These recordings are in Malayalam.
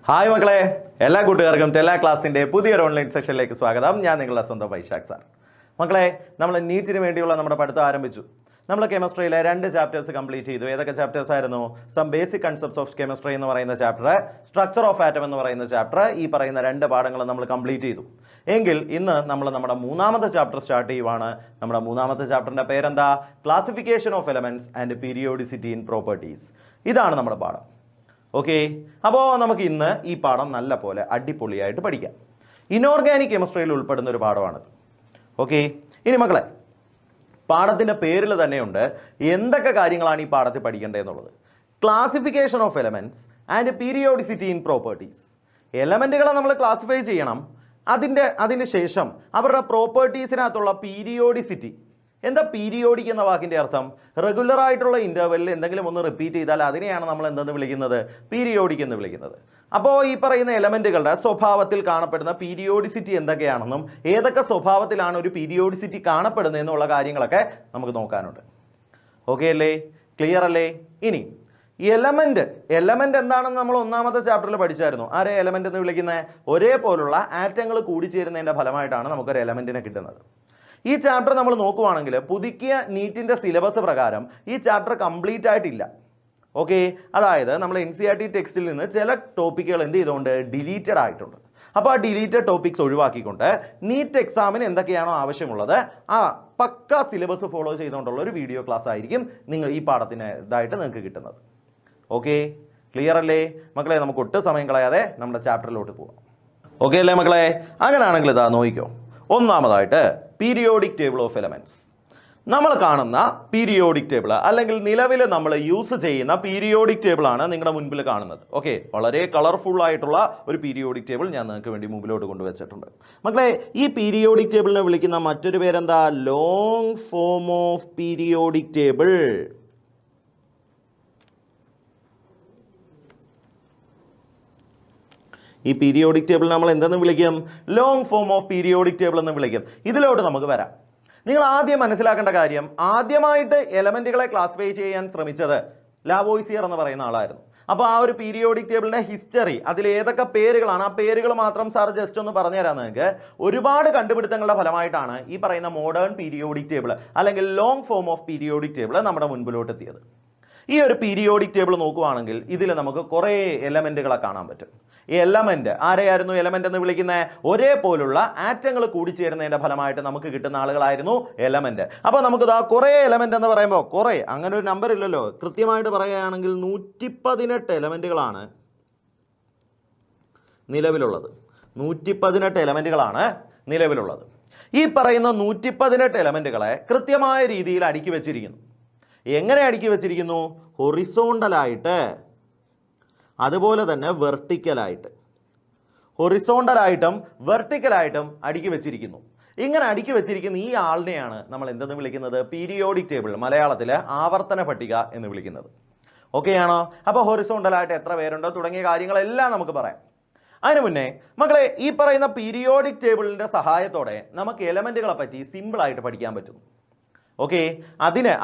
ഹായ് മക്കളെ, എല്ലാ കൂട്ടുകാർക്കും ടെല ക്ലാസിൻ്റെ പുതിയൊരു ഓൺലൈൻ സെഷനിലേക്ക് സ്വാഗതം. ഞാൻ നിങ്ങളുടെ സ്വന്തം വൈശാഖ് സാർ. മക്കളെ, നമ്മൾ നീറ്റിന് വേണ്ടിയുള്ള നമ്മുടെ പഠിത്തം ആരംഭിച്ചു. നമ്മൾ കെമിസ്ട്രിയിലെ 2 ചാപ്റ്റേഴ്സ് കംപ്ലീറ്റ് ചെയ്തു. ഏതൊക്കെ ചാപ്റ്റേഴ്സ് ആയിരുന്നു? Some basic concepts of chemistry എന്ന് പറയുന്ന ചാപ്റ്റർ, സ്ട്രക്ചർ ഓഫ് ആറ്റം എന്ന് പറയുന്ന ചാപ്റ്റർ. ഈ പറയുന്ന 2 പാഠങ്ങൾ നമ്മൾ കംപ്ലീറ്റ് ചെയ്തു. എങ്കിൽ ഇന്ന് നമ്മൾ നമ്മുടെ 3ാമത്തെ ചാപ്റ്റർ സ്റ്റാർട്ട് ചെയ്യുവാണ്. നമ്മുടെ 3ാമത്തെ ചാപ്റ്ററിൻ്റെ പേരെന്താ? Classification of elements and periodicity in properties. ഇതാണ് നമ്മുടെ പാഠം. ഓക്കെ, അപ്പോൾ നമുക്ക് ഇന്ന് ഈ പാഠം നല്ല പോലെ അടിപൊളിയായിട്ട് പഠിക്കാം. ഇനോർഗാനിക് കെമിസ്ട്രിയിൽ ഉൾപ്പെടുന്ന ഒരു പാഠമാണിത്. ഓക്കെ, ഇനി മക്കളെ, പാഠത്തിൻ്റെ പേരിൽ തന്നെയുണ്ട് എന്തൊക്കെ കാര്യങ്ങളാണ് ഈ പാഠത്തിൽ പഠിക്കേണ്ടതെന്നുള്ളത്. Classification of elements and periodicity in properties. എലമെൻറ്റുകളെ നമ്മൾ ക്ലാസിഫൈ ചെയ്യണം. അതിന് ശേഷം അവരുടെ പ്രോപ്പർട്ടീസിനകത്തുള്ള പീരിയോഡിസിറ്റി. എന്താ പീരിയോഡിക് എന്ന വാക്കിൻ്റെ അർത്ഥം? റെഗുലർ ആയിട്ടുള്ള ഇൻ്റർവെല്ലിൽ എന്തെങ്കിലും ഒന്ന് റിപ്പീറ്റ് ചെയ്താൽ അതിനെയാണ് നമ്മൾ എന്തെന്ന് വിളിക്കുന്നത്? പീരിയോഡിക് എന്ന് വിളിക്കുന്നത്. അപ്പോൾ ഈ പറയുന്ന എലമെൻറ്റുകളുടെ സ്വഭാവത്തിൽ കാണപ്പെടുന്ന പീരിയോഡിസിറ്റി എന്തൊക്കെയാണെന്നും ഏതൊക്കെ സ്വഭാവത്തിലാണ് ഒരു പീരിയോഡിസിറ്റി കാണപ്പെടുന്നത് എന്നുള്ള കാര്യങ്ങളൊക്കെ നമുക്ക് നോക്കാനുണ്ട്. ഓക്കെ അല്ലേ? ക്ലിയർ അല്ലേ? ഇനി എലമെന്റ് എന്താണെന്ന് നമ്മൾ 1ാമത്തെ ചാപ്റ്ററിൽ പഠിച്ചായിരുന്നു. ആരെ എലമെന്റ് എന്ന് വിളിക്കുന്നത്? ഒരേപോലുള്ള ആറ്റങ്ങൾ കൂടിച്ചേരുന്നതിൻ്റെ ഫലമായിട്ടാണ് നമുക്കൊരു എലമെന്റിനെ കിട്ടുന്നത്. ഈ ചാപ്റ്റർ നമ്മൾ നോക്കുവാണെങ്കിൽ പുതുക്കിയ നീറ്റിൻ്റെ സിലബസ് പ്രകാരം ഈ ചാപ്റ്റർ കംപ്ലീറ്റ് ആയിട്ടില്ല. ഓക്കെ, അതായത് നമ്മൾ NCERT ടെക്സ്റ്റിൽ നിന്ന് ചില ടോപ്പിക്കുകൾ എന്ത് ചെയ്തുകൊണ്ട് ഡിലീറ്റഡ് ആയിട്ടുണ്ട്. അപ്പോൾ ആ ഡിലീറ്റഡ് ടോപ്പിക്സ് ഒഴിവാക്കിക്കൊണ്ട് നീറ്റ് എക്സാമിന് എന്തൊക്കെയാണോ ആവശ്യമുള്ളത് ആ പക്ക സിലബസ് ഫോളോ ചെയ്തുകൊണ്ടുള്ള ഒരു വീഡിയോ ക്ലാസ് ആയിരിക്കും നിങ്ങൾ ഈ പാഠത്തിന് ഇതായിട്ട് നിങ്ങൾക്ക് കിട്ടുന്നത്. ഓക്കെ, ക്ലിയർ അല്ലേ മക്കളെ? നമുക്ക് ഒട്ടും സമയം കളയാതെ നമ്മുടെ ചാപ്റ്ററിലോട്ട് പോകാം. ഓക്കെ അല്ലേ മക്കളെ? അങ്ങനെയാണെങ്കിൽ ഇതാ നോക്കിക്കോ. ഒന്നാമതായിട്ട് പീരിയോഡിക് ടേബിൾ ഓഫ് എലമെന്റ്സ്. നമ്മൾ കാണുന്ന പീരിയോഡിക് ടേബിൾ അല്ലെങ്കിൽ നിലവിൽ നമ്മൾ യൂസ് ചെയ്യുന്ന പീരിയോഡിക് ടേബിൾ ആണ് നിങ്ങളുടെ മുൻപിൽ കാണുന്നത്. ഓക്കെ, വളരെ കളർഫുൾ ആയിട്ടുള്ള ഒരു പീരിയോഡിക് ടേബിൾ ഞാൻ നിങ്ങൾക്ക് വേണ്ടി മുമ്പിലോട്ട് കൊണ്ടുവച്ചിട്ടുണ്ട്. മക്കളെ, ഈ പീരിയോഡിക് ടേബിളിനെ വിളിക്കുന്ന മറ്റൊരു പേരെന്താ? Long form of periodic table. ഈ പീരിയോഡിക് ടേബിൾ നമ്മൾ എന്തെന്ന് വിളിക്കും? Long form of periodic table എന്ന് വിളിക്കും. ഇതിലോട്ട് നമുക്ക് വരാം. നിങ്ങൾ ആദ്യം മനസ്സിലാക്കേണ്ട കാര്യം, ആദ്യമായിട്ട് എലമെന്റുകളെ ക്ലാസിഫൈ ചെയ്യാൻ ശ്രമിച്ചത് ലാവോയിസിയർ എന്ന് പറയുന്ന ആളായിരുന്നു. അപ്പോൾ ആ ഒരു പീരിയോഡിക് ടേബിളിൻ്റെ ഹിസ്റ്ററി, അതിൽ ഏതൊക്കെ പേരുകളാണ്, ആ പേരുകൾ മാത്രം സാർ ജസ്റ്റ് ഒന്ന് പറഞ്ഞു തരാം നിങ്ങൾക്ക്. ഒരുപാട് കണ്ടുപിടുത്തങ്ങളുടെ ഫലമായിട്ടാണ് ഈ പറയുന്ന മോഡേൺ പീരിയോഡിക് ടേബിൾ അല്ലെങ്കിൽ long form of periodic table നമ്മുടെ മുൻപിലോട്ട് എത്തിയത്. ഈ ഒരു പീരിയോഡിക് ടേബിൾ നോക്കുവാണെങ്കിൽ ഇതിൽ നമുക്ക് കുറേ എലമെന്റുകളെ കാണാൻ പറ്റും. ഈ എലമെന്റ് ആരെയായിരുന്നു എലമെന്റ് എന്ന് വിളിക്കുന്നത്? ഒരേപോലുള്ള ആറ്റങ്ങൾ കൂടിച്ചേരുന്നതിന്റെ ഫലമായിട്ട് നമുക്ക് കിട്ടുന്ന ആളുകളായിരുന്നു എലമെന്റ്. അപ്പോൾ നമുക്ക് ഇതാ കുറേ എലമെന്റ് എന്ന് പറയുമ്പോൾ കുറേ അങ്ങനെ ഒരു നമ്പർ ഇല്ലല്ലോ, കൃത്യമായിട്ട് പറയുകയാണെങ്കിൽ 118 എലമെന്റുകളാണ് നിലവിലുള്ളത്. 118 എലമെന്റുകളാണ് നിലവിലുള്ളത്. ഈ പറയുന്ന 118 എലമെന്റുകളെ കൃത്യമായ രീതിയിൽ അടുക്കി വെച്ചിരിക്കുന്നു. എങ്ങനെ അടുക്കി വെച്ചിരിക്കുന്നു? ഹൊറിസോണ്ടലായിട്ട്, അതുപോലെ തന്നെ വെർട്ടിക്കലായിട്ട്. ഹൊറിസോണ്ടലായിട്ടും വെർട്ടിക്കലായിട്ടും അടുക്കി വെച്ചിരിക്കുന്നു. ഇങ്ങനെ അടുക്കി വെച്ചിരിക്കുന്ന ഈ ആളിനെയാണ് നമ്മൾ എന്തെന്ന് വിളിക്കുന്നത്? പീരിയോഡിക് ടേബിൾ, മലയാളത്തിൽ ആവർത്തന പട്ടിക എന്ന് വിളിക്കുന്നത്. ഓക്കെ ആണോ? അപ്പോൾ ഹൊറിസോണ്ടലായിട്ട് എത്ര പേരുണ്ടോ തുടങ്ങിയ കാര്യങ്ങളെല്ലാം നമുക്ക് പറയാം. അതിനു മുന്നേ മക്കളെ, ഈ പറയുന്ന പീരിയോഡിക് ടേബിളിൻ്റെ സഹായത്തോടെ നമുക്ക് എലമെന്റുകളെ പറ്റി സിമ്പിളായിട്ട് പഠിക്കാൻ പറ്റും. ഓക്കെ,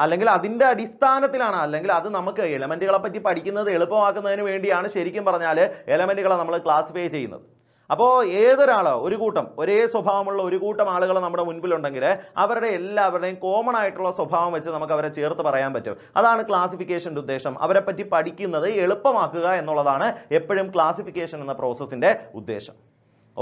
അല്ലെങ്കിൽ അതിൻ്റെ അടിസ്ഥാനത്തിലാണ്, അല്ലെങ്കിൽ അത് നമുക്ക് എലമെന്റുകളെ പറ്റി പഠിക്കുന്നത് എളുപ്പമാക്കുന്നതിന് വേണ്ടിയാണ് ശരിക്കും പറഞ്ഞാൽ എലമെന്റുകളെ നമ്മൾ ക്ലാസിഫൈ ചെയ്യുന്നത്. അപ്പോൾ ഏതൊരാളോ ഒരു കൂട്ടം ഒരേ സ്വഭാവമുള്ള ഒരു കൂട്ടം ആളുകൾ നമ്മുടെ മുൻപിലുണ്ടെങ്കിൽ അവരുടെ എല്ലാവരുടെയും കോമൺ ആയിട്ടുള്ള സ്വഭാവം വെച്ച് നമുക്ക് അവരെ ചേർത്ത് പറയാൻ പറ്റും. അതാണ് ക്ലാസിഫിക്കേഷൻ്റെ ഉദ്ദേശം. അവരെ പറ്റി പഠിക്കുന്നത് എളുപ്പമാക്കുക എന്നുള്ളതാണ് എപ്പോഴും ക്ലാസിഫിക്കേഷൻ എന്ന പ്രോസസ്സിൻ്റെ ഉദ്ദേശം.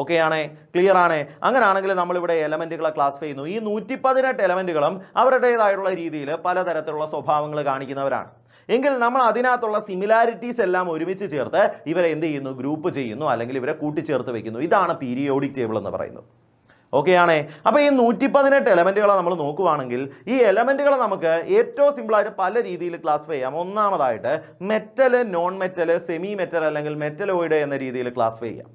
ഓക്കെ ആണേ? ക്ലിയർ ആണേ? അങ്ങനെയാണെങ്കിൽ നമ്മളിവിടെ എലമെന്റുകളെ ക്ലാസിഫൈ ചെയ്യുന്നു. ഈ 118 എലമെന്റുകളും അവരുടേതായിട്ടുള്ള രീതിയിൽ പലതരത്തിലുള്ള സ്വഭാവങ്ങൾ കാണിക്കുന്നവരാണ്. എങ്കിൽ നമ്മൾ അതിനകത്തുള്ള സിമിലാരിറ്റീസ് എല്ലാം ഒരുമിച്ച് ചേർത്ത് ഇവരെ എന്ത് ചെയ്യുന്നു? ഗ്രൂപ്പ് ചെയ്യുന്നു, അല്ലെങ്കിൽ ഇവരെ കൂട്ടിച്ചേർത്ത് വെക്കുന്നു. ഇതാണ് പീരിയോഡിക് ടേബിൾ എന്ന് പറയുന്നത്. ഓക്കെ ആണേ? അപ്പോൾ ഈ 118 എലമെന്റുകളെ നമ്മൾ നോക്കുവാണെങ്കിൽ ഈ എലമെന്റുകളെ നമുക്ക് ഏറ്റവും സിമ്പിളായിട്ട് പല രീതിയിൽ ക്ലാസിഫൈ ചെയ്യാം. ഒന്നാമതായിട്ട് metal, non metal, semi metal അല്ലെങ്കിൽ മെറ്റലോയിഡ് എന്ന രീതിയിൽ ക്ലാസിഫൈ ചെയ്യാം.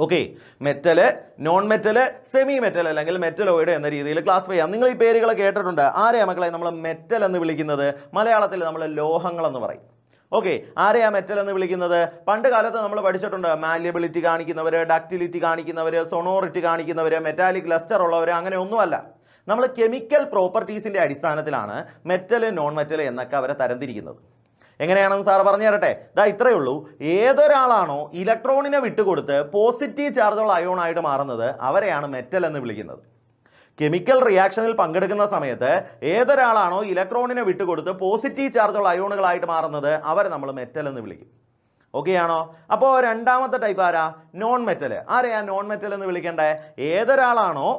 Okay, metal, non metal, semi metal അല്ലെങ്കിൽ മെറ്റലോയിഡ് എന്ന രീതിയിൽ ക്ലാസിഫൈ ചെയ്യാം. നിങ്ങൾ ഈ പേരുകൾ കേട്ടിട്ടുണ്ട്. ആരെയാ മക്കളെ നമ്മൾ മെറ്റൽ എന്ന് വിളിക്കുന്നത്? മലയാളത്തിൽ നമ്മൾ ലോഹങ്ങൾ എന്ന് പറയും. ഓക്കെ, ആരെയാ മെറ്റൽ എന്ന് വിളിക്കുന്നത്? പണ്ട് കാലത്ത് നമ്മൾ പഠിച്ചിട്ടുണ്ട്. മാലിയബിലിറ്റി കാണിക്കുന്നവർ, ഡക്റ്റിലിറ്റി കാണിക്കുന്നവർ, സൊണോറിറ്റി കാണിക്കുന്നവർ, മെറ്റാലിക് ലസ്റ്റർ ഉള്ളവർ, അങ്ങനെ ഒന്നുമല്ല. നമ്മൾ കെമിക്കൽ പ്രോപ്പർട്ടീസിൻ്റെ അടിസ്ഥാനത്തിലാണ് മെറ്റൽ, നോൺ മെറ്റൽ എന്നൊക്കെ അവരെ തരംതിരിക്കുന്നത്. എങ്ങനെയാണെന്ന് സാർ പറഞ്ഞു തരട്ടെ. ഇതാ ഇത്രയേ ഉള്ളൂ. ഏതൊരാളാണോ ഇലക്ട്രോണിനെ വിട്ടുകൊടുത്ത് പോസിറ്റീവ് ചാർജുള്ള അയോണായിട്ട് മാറുന്നത് അവരെയാണ് മെറ്റൽ എന്ന് വിളിക്കുന്നത്. കെമിക്കൽ റിയാക്ഷനിൽ പങ്കെടുക്കുന്ന സമയത്ത് ഏതൊരാളാണോ ഇലക്ട്രോണിനെ വിട്ടുകൊടുത്ത് പോസിറ്റീവ് ചാർജുള്ള അയോണുകളായിട്ട് മാറുന്നത് അവരെ നമ്മൾ മെറ്റൽ എന്ന് വിളിക്കും. ഓക്കെ ആണോ? അപ്പോൾ രണ്ടാമത്തെ ടൈപ്പ് ആരാ? Non metal. ആരെയാ നോൺ മെറ്റൽ എന്ന് വിളിക്കേണ്ടേ? ഏതൊരാളാണോ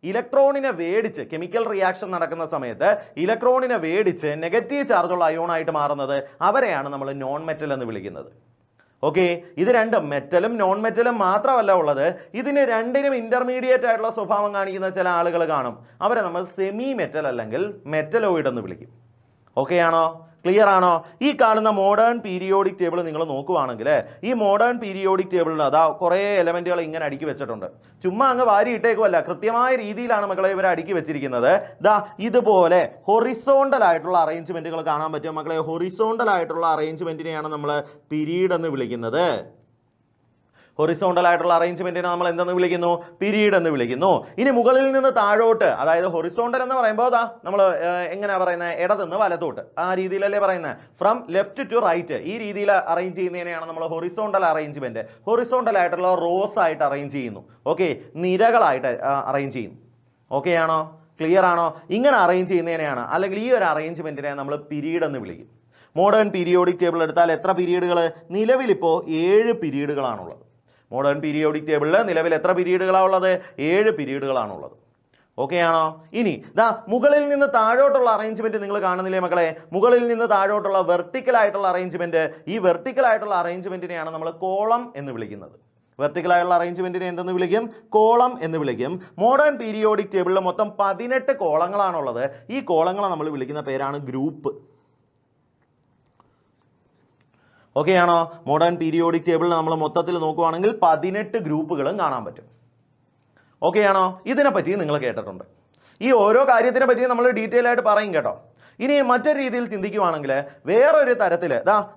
ഇലക്ട്രോണിനെ വേടിച്ച് കെമിക്കൽ റിയാക്ഷൻ നടക്കുന്ന സമയത്ത് ഇലക്ട്രോണിനെ വേടിച്ച് നെഗറ്റീവ് ചാർജുള്ള അയോണായിട്ട് മാറുന്നത് അവരെയാണ് നമ്മൾ നോൺ മെറ്റൽ എന്ന് വിളിക്കുന്നത്. ഓക്കെ, ഇത് രണ്ടും മെറ്റലും നോൺ മെറ്റലും മാത്രമല്ല ഉള്ളത്, ഇതിന് രണ്ടിനും ഇന്റർമീഡിയറ്റ് ആയിട്ടുള്ള സ്വഭാവം കാണിക്കുന്ന ചില ആളുകൾ കാണും. അവരെ നമ്മൾ സെമി മെറ്റൽ അല്ലെങ്കിൽ മെറ്റലോയിഡ് എന്ന് വിളിക്കും. ഓക്കെ ആണോ? ക്ലിയർ ആണോ? ഈ കാണുന്ന മോഡേൺ പീരിയോഡിക് ടേബിൾ നിങ്ങൾ നോക്കുവാണെങ്കിൽ ഈ മോഡേൺ പീരിയോഡിക് ടേബിളിൽ അതാ കുറേ എലമെന്റുകൾ ഇങ്ങനെ അടുക്കി വെച്ചിട്ടുണ്ട്. ചുമ്മാ അങ്ങ് വാരി ഇട്ടേക്കുമല്ല, കൃത്യമായ രീതിയിലാണ് മക്കളെ ഇവരെ അടുക്കി വെച്ചിരിക്കുന്നത്. ദാ ഇതുപോലെ ഹൊറിസോണ്ടൽ ആയിട്ടുള്ള അറേഞ്ച്മെന്റുകൾ കാണാൻ പറ്റും മക്കളെ. ഹൊറിസോണ്ടൽ ആയിട്ടുള്ള അറേഞ്ച്മെന്റിനെയാണ് നമ്മൾ പീരീഡ് എന്ന് വിളിക്കുന്നത്. ഹൊറിസോണ്ടൽ ആയിട്ടുള്ള അറേഞ്ച്മെന്റിനെ നമ്മൾ എന്തെന്ന് വിളിക്കുന്നു? പീരീഡ് എന്ന് വിളിക്കുന്നു. ഇനി മുകളിൽ നിന്ന് താഴോട്ട്, അതായത് ഹൊറിസോണ്ടൽ എന്ന് പറയുമ്പോൾ നമ്മൾ എങ്ങനെയാ പറയുന്നത്? ഇടതുനിന്ന് വലത്തോട്ട്, ആ രീതിയിലല്ലേ പറയുന്നത്? ഫ്രം ലെഫ്റ്റ് ടു റൈറ്റ്, ഈ രീതിയിൽ അറേഞ്ച് ചെയ്യുന്നതിനെയാണ് നമ്മൾ ഹൊറിസോണ്ടൽ അറേഞ്ച്മെന്റ്. ഹൊറിസോണ്ടൽ ആയിട്ടുള്ള റോസ് ആയിട്ട് അറേഞ്ച് ചെയ്യുന്നു. ഓക്കെ, നിരകളായിട്ട് അറേഞ്ച് ചെയ്യുന്നു. ഓക്കെ ആണോ? ക്ലിയർ ആണോ? ഇങ്ങനെ അറേഞ്ച് ചെയ്യുന്നതിനെയാണ്, അല്ലെങ്കിൽ ഈ ഒരു അറേഞ്ച്മെന്റിനെ നമ്മൾ പീരീഡ് എന്ന് വിളിക്കും. മോഡേൺ പീരിയോഡിക് ടേബിൾ എടുത്താൽ എത്ര പീരീഡുകൾ? നിലവിലിപ്പോൾ 7 പീരീഡുകളാണുള്ളത്. മോഡേൺ പീരിയോഡിക് ടേബിളിൽ നിലവിൽ എത്ര പീരീഡുകളാണ് ഉള്ളത്? 7 പീരീഡുകളാണുള്ളത്. ഓക്കെ ആണോ? ഇനി ദാ മുകളിൽ നിന്ന് താഴോട്ടുള്ള അറേഞ്ച്മെന്റ് നിങ്ങൾ കാണുന്നില്ലേ മക്കളെ? മുകളിൽ നിന്ന് താഴോട്ടുള്ള വെർട്ടിക്കൽ ആയിട്ടുള്ള അറേഞ്ച്മെന്റ്, ഈ വെർട്ടിക്കൽ ആയിട്ടുള്ള അറേഞ്ച്മെന്റിനെയാണ് നമ്മൾ കോളം എന്ന് വിളിക്കുന്നത്. വെർട്ടിക്കൽ ആയിട്ടുള്ള അറേഞ്ച്മെന്റിനെ എന്തെന്ന് വിളിക്കും? കോളം എന്ന് വിളിക്കും. മോഡേൺ പീരിയോഡിക് ടേബിളിൽ മൊത്തം 18 കോളങ്ങളാണുള്ളത്. ഈ കോളങ്ങളെ നമ്മൾ വിളിക്കുന്ന പേരാണ് ഗ്രൂപ്പ്. ഓക്കെ ആണോ? മോഡേൺ പീരിയോഡിക് ടേബിളിൽ നമ്മൾ മൊത്തത്തിൽ നോക്കുവാണെങ്കിൽ 18 ഗ്രൂപ്പുകളും കാണാൻ പറ്റും. ഓക്കെ ആണോ? ഇതിനെപ്പറ്റി നിങ്ങൾ കേട്ടിട്ടുണ്ട്. ഈ ഓരോ കാര്യത്തിനെ പറ്റി നമ്മൾ ഡീറ്റെയിൽ ആയിട്ട് പറയും കേട്ടോ. ഇനി മറ്റൊരു രീതിയിൽ ചിന്തിക്കുവാണെങ്കിൽ വേറൊരു തരത്തിൽ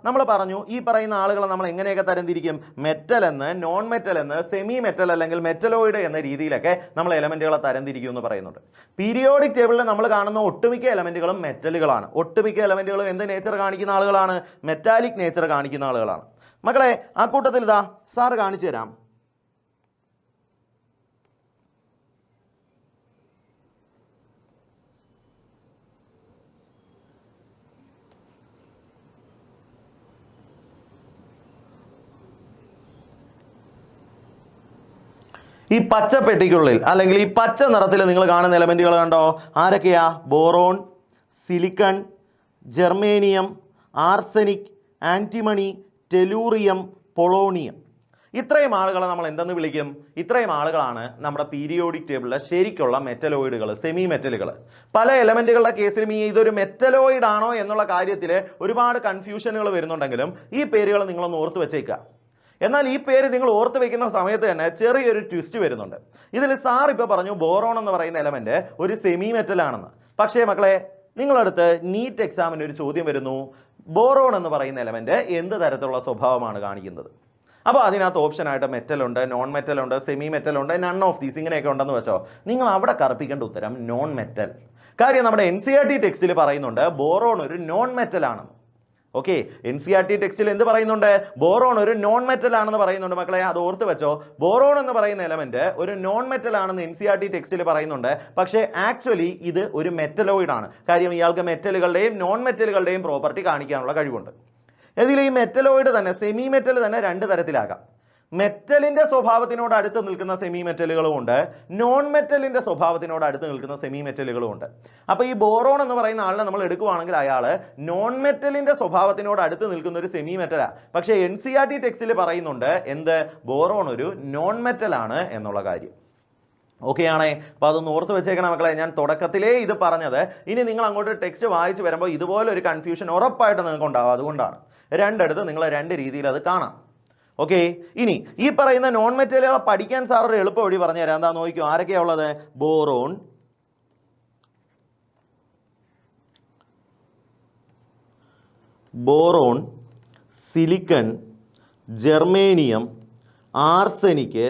നമ്മൾ പറഞ്ഞു, ഈ പറയുന്ന ആളുകളെ നമ്മൾ എങ്ങനെയൊക്കെ തരംതിരിക്കും? മെറ്റൽ എന്ന്, നോൺ മെറ്റൽ എന്ന്, സെമി മെറ്റൽ അല്ലെങ്കിൽ മെറ്റലോയിഡ് എന്ന രീതിയിലൊക്കെ നമ്മൾ എലമെന്റുകളെ തരംതിരിക്കും എന്ന് പറയുന്നുണ്ട്. പീരിയോഡിക് ടേബിളിൽ നമ്മൾ കാണുന്ന ഒട്ടുമിക്ക എലമെന്റുകളും മെറ്റലുകളാണ്. ഒട്ടുമിക്ക എലമെന്റുകളും എന്ത് നേച്ചർ കാണിക്കുന്ന ആളുകളാണ്? മെറ്റാലിക് നേച്ചർ കാണിക്കുന്ന ആളുകളാണ്. മക്കളെ ആ കൂട്ടത്തിൽ സാറ് കാണിച്ചു തരാം. ഈ പച്ച പെട്ടിക്കുള്ളിൽ അല്ലെങ്കിൽ ഈ പച്ച നിറത്തിൽ നിങ്ങൾ കാണുന്ന എലമെന്റുകൾ കണ്ടോ? ആരൊക്കെയാ? Boron, silicon, germanium, arsenic, antimony, tellurium, polonium. ഇത്രയും ആളുകളെ നമ്മൾ എന്തെന്ന് വിളിക്കും? ഇത്രയും ആളുകളാണ് നമ്മുടെ പീരിയോഡിക് ടേബിളിലെ ശരിക്കുള്ള മെറ്റലോയിഡുകൾ, സെമി മെറ്റലുകൾ. പല എലമെന്റുകളുടെ കേസിലും ഇതൊരു മെറ്റലോയിഡ് ആണോ എന്നുള്ള കാര്യത്തിൽ ഒരുപാട് കൺഫ്യൂഷനുകൾ വരുന്നുണ്ടെങ്കിലും ഈ പേരുകൾ നിങ്ങളൊന്ന് ഓർത്ത് വെച്ചേക്കുക. എന്നാൽ ഈ പേര് നിങ്ങൾ ഓർത്ത് വെക്കുന്ന സമയത്ത് തന്നെ ചെറിയൊരു ട്വിസ്റ്റ് വരുന്നുണ്ട്. ഇതിൽ സാർ ഇപ്പോൾ പറഞ്ഞു ബോറോൺ എന്ന് പറയുന്ന എലമെന്റ് ഒരു സെമി മെറ്റൽ ആണെന്ന്. പക്ഷേ മക്കളെ, നിങ്ങളടുത്ത് നീറ്റ് എക്സാമിന് ഒരു ചോദ്യം വരുന്നു, ബോറോൺ എന്ന് പറയുന്ന എലമെന്റ് എന്ത് തരത്തിലുള്ള സ്വഭാവമാണ് കാണിക്കുന്നത്? അപ്പോൾ അതിനകത്ത് ഓപ്ഷനായിട്ട് മെറ്റലുണ്ട്, നോൺ മെറ്റലുണ്ട്, സെമി മെറ്റലുണ്ട്, നൺ ഓഫ് ദീസ് ഇങ്ങനെയൊക്കെ ഉണ്ടെന്ന് വെച്ചോ. നിങ്ങൾ അവിടെ കറുപ്പിക്കേണ്ട ഉത്തരം നോൺ മെറ്റൽ. കാര്യം നമ്മുടെ NCERT ടെക്സ്റ്റിൽ പറയുന്നുണ്ട് ബോറോൺ ഒരു നോൺ മെറ്റൽ ആണെന്ന്. ഓക്കെ, NCERT ടെക്സ്റ്റിൽ എന്ത് പറയുന്നുണ്ട്? ബോറോൺ ഒരു നോൺ മെറ്റൽ ആണെന്ന് പറയുന്നുണ്ട്. മക്കളെ അത് ഓർത്ത് വെച്ചോ. ബോറോൺ എന്ന് പറയുന്ന എലമെന്റ് ഒരു നോൺ മെറ്റൽ ആണെന്ന് NCERT ടെക്സ്റ്റിൽ പറയുന്നുണ്ട്. പക്ഷേ ആക്ച്വലി ഇത് ഒരു മെറ്റലോയിഡ് ആണ്. കാര്യം ഇയാൾക്ക് മെറ്റലുകളുടെയും നോൺ മെറ്റലുകളുടെയും പ്രോപ്പർട്ടി കാണിക്കാനുള്ള കഴിവുണ്ട്. ഇതിൽ ഈ മെറ്റലോയിഡ് തന്നെ, സെമി മെറ്റൽ തന്നെ 2 തരത്തിലാകാം. മെറ്റലിന്റെ സ്വഭാവത്തിനോട് അടുത്ത് നിൽക്കുന്ന സെമി മെറ്റലുകളും ഉണ്ട്, നോൺ മെറ്റലിന്റെ സ്വഭാവത്തിനോട് അടുത്ത് നിൽക്കുന്ന സെമി മെറ്റലുകളും ഉണ്ട്. അപ്പോൾ ഈ ബോറോൺ എന്ന് പറയുന്ന ആളിനെ നമ്മൾ എടുക്കുവാണെങ്കിൽ അയാൾ നോൺ മെറ്റലിന്റെ സ്വഭാവത്തിനോട് അടുത്ത് നിൽക്കുന്ന ഒരു സെമി മെറ്റലാണ്. പക്ഷേ NCERT ടെക്സ്റ്റിൽ പറയുന്നുണ്ട് എന്ത്? ബോറോൺ ഒരു നോൺ മെറ്റൽ ആണ് എന്നുള്ള കാര്യം. ഓക്കെ ആണേ? അപ്പോൾ അതൊന്ന് ഓർത്ത് വെച്ചേക്കണം മക്കളെ. ഞാൻ തുടക്കത്തിലേ ഇത് പറഞ്ഞത്. ഇനി നിങ്ങൾ അങ്ങോട്ട് ടെക്സ്റ്റ് വായിച്ച് വരുമ്പോൾ ഇതുപോലെ ഒരു കൺഫ്യൂഷൻ ഉറപ്പായിട്ട് നിങ്ങൾക്ക് ഉണ്ടാവും. അതുകൊണ്ടാണ് രണ്ടിടത്ത് നിങ്ങൾ 2 രീതിയിൽ അത് കാണാം. ഓക്കെ, ഇനി ഈ പറയുന്ന നോൺ മെറ്റലുകളെ പഠിക്കാൻ സാർ ഒരു എളുപ്പ വഴി പറഞ്ഞു തരാം. എന്താ നോക്കിയോ? ആരൊക്കെയാ ഉള്ളത്? Boron, silicon, germanium, arsenic,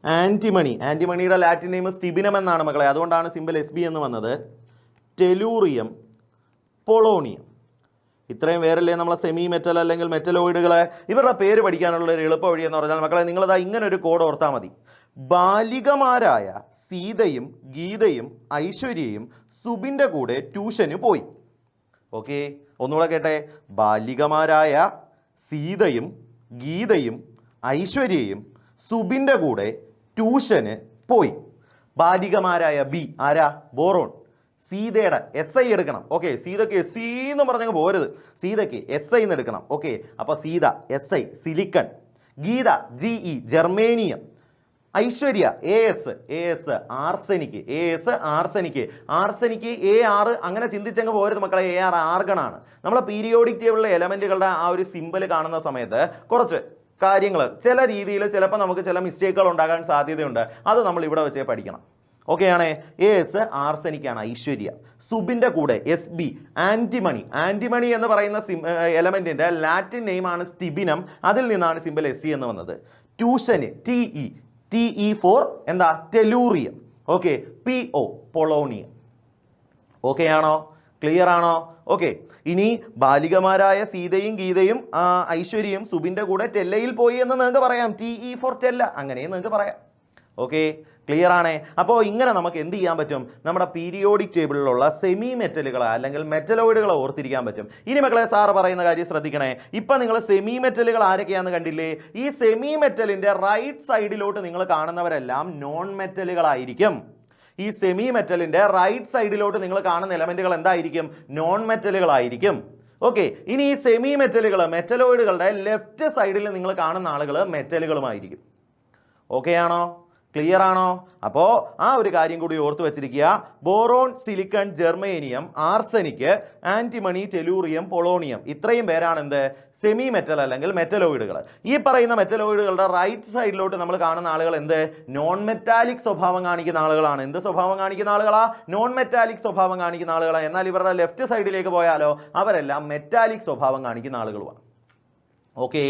antimony. ആന്റിമണിയുടെ ലാറ്റിൻ നെയിം സ്റ്റിബിനം എന്നാണ് മക്കളെ, അതുകൊണ്ടാണ് സിമ്പിൾ SB എന്ന് വന്നത്. Tellurium, polonium. ഇത്രയും പേരല്ലേ നമ്മളെ സെമി മെറ്റൽ അല്ലെങ്കിൽ മെറ്റലോയിഡുകളെ. ഇവരുടെ പേര് പഠിക്കാനുള്ള ഒരു എളുപ്പ വഴി എന്ന് പറഞ്ഞാൽ മക്കളെ നിങ്ങളിതാ ഇങ്ങനെ ഒരു കോഡ് ഓർത്താൽ മതി. ബാലികമാരായ സീതയും ഗീതയും ഐശ്വര്യയും സുബിൻ്റെ കൂടെ ട്യൂഷന് പോയി. ഓക്കെ, ഒന്നുകൂടെ കേട്ടെ. ബാലികമാരായ സീതയും ഗീതയും ഐശ്വര്യയും സുബിൻ്റെ കൂടെ ട്യൂഷന് പോയി. ബാലികമാരായ ബി ആരാ? ബോറോൺ. സീതയുടെ SI എടുക്കണം. ഓക്കെ, സീതയ്ക്ക് SC എന്ന് പറഞ്ഞങ്ങ് പോരുത്, സീതയ്ക്ക് SI എന്ന് എടുക്കണം. ഓക്കെ, അപ്പോൾ Sita SI silicon, Gita GE germanium, Aishwarya AS arsenic, arsenic AR. അങ്ങനെ ചിന്തിച്ചങ്ങ് പോരുത് മക്കളെ, AR ആർഗണാണ്. നമ്മളെ പീരിയോഡിക് ടേബിളിലെ എലമെൻറ്റുകളുടെ ആ ഒരു സിമ്പൽ കാണുന്ന സമയത്ത് കുറച്ച് കാര്യങ്ങൾ ചില രീതിയിൽ ചിലപ്പോൾ നമുക്ക് ചില മിസ്റ്റേക്കുകൾ ഉണ്ടാകാൻ സാധ്യതയുണ്ട്. അത് നമ്മൾ ഇവിടെ വെച്ചേ പഠിക്കണം. ഓക്കെ ആണേ. AS ആർസെനിക്കാണ്, ഐശ്വര്യ. സുബിൻ്റെ കൂടെ SB ആൻറ്റിമണി. ആൻറ്റിമണി എന്ന് പറയുന്ന എലമെൻറ്റിൻ്റെ ലാറ്റിൻ നെയിമാണ് സ്റ്റിബിനം. അതിൽ നിന്നാണ് സിമ്പിൾ SC എന്ന് വന്നത്. ട്യൂഷന് TE ഫോർ എന്താ? Tellurium. Okay, PO polonium. Okay ആണോ? ക്ലിയർ ആണോ? ഓക്കെ, ഇനി ബാലികമാരായ സീതയും ഗീതയും ഐശ്വര്യയും സുബിൻ്റെ കൂടെ ടെല്ലയിൽ പോയി എന്ന് നിങ്ങൾക്ക് പറയാം. TE ഫോർ ടെല്ല, അങ്ങനെയും നിങ്ങൾക്ക് പറയാം. ഓക്കെ, ക്ലിയർ ആണേ. അപ്പോൾ ഇങ്ങനെ നമുക്ക് എന്ത് ചെയ്യാൻ പറ്റും? നമ്മുടെ പീരിയോഡിക് ടേബിളിലുള്ള സെമി മെറ്റലുകളെ അല്ലെങ്കിൽ മെറ്റലോയിഡുകളെ ഓർത്തിരിക്കാൻ പറ്റും. ഇനി മക്കളെ സാറ് പറയുന്ന കാര്യം ശ്രദ്ധിക്കണേ. ഇപ്പം നിങ്ങൾ സെമി മെറ്റലുകൾ ആരൊക്കെയാണെന്ന് കണ്ടില്ലേ? ഈ സെമി മെറ്റലിൻ്റെ റൈറ്റ് സൈഡിലോട്ട് നിങ്ങൾ കാണുന്നവരെല്ലാം നോൺ മെറ്റലുകളായിരിക്കും. ഈ സെമി മെറ്റലിൻ്റെ റൈറ്റ് സൈഡിലോട്ട് നിങ്ങൾ കാണുന്ന എലമെൻറ്റുകൾ എന്തായിരിക്കും? നോൺ മെറ്റലുകളായിരിക്കും. ഓക്കെ, ഇനി ഈ സെമി മെറ്റലുകൾ മെറ്റലോയിഡുകളുടെ ലെഫ്റ്റ് സൈഡിൽ നിങ്ങൾ കാണുന്ന ആളുകൾ മെറ്റലുകളുമായിരിക്കും. ഓക്കെ ആണോ? ക്ലിയർ ആണോ? അപ്പോൾ ആ ഒരു കാര്യം കൂടി ഓർത്ത് വെച്ചിരിക്കുക. Boron, silicon, germanium, arsenic, antimony, tellurium, polonium, ഇത്രയും പേരാണ് എന്ത്? സെമി മെറ്റൽ അല്ലെങ്കിൽ മെറ്റലോയിഡുകൾ. ഈ പറയുന്ന മെറ്റലോയിഡുകളുടെ റൈറ്റ് സൈഡിലോട്ട് നമ്മൾ കാണുന്ന ആളുകൾ എന്ത്? നോൺ മെറ്റാലിക് സ്വഭാവം കാണിക്കുന്ന ആളുകളാണ്. എന്ത് സ്വഭാവം കാണിക്കുന്ന ആളുകളാ? നോൺ മെറ്റാലിക് സ്വഭാവം കാണിക്കുന്ന ആളുകളാണ്. എന്നാൽ ഇവരുടെ ലെഫ്റ്റ് സൈഡിലേക്ക് പോയാലോ അവരെല്ലാം മെറ്റാലിക് സ്വഭാവം കാണിക്കുന്ന ആളുകളുമാണ്. ഓക്കെ,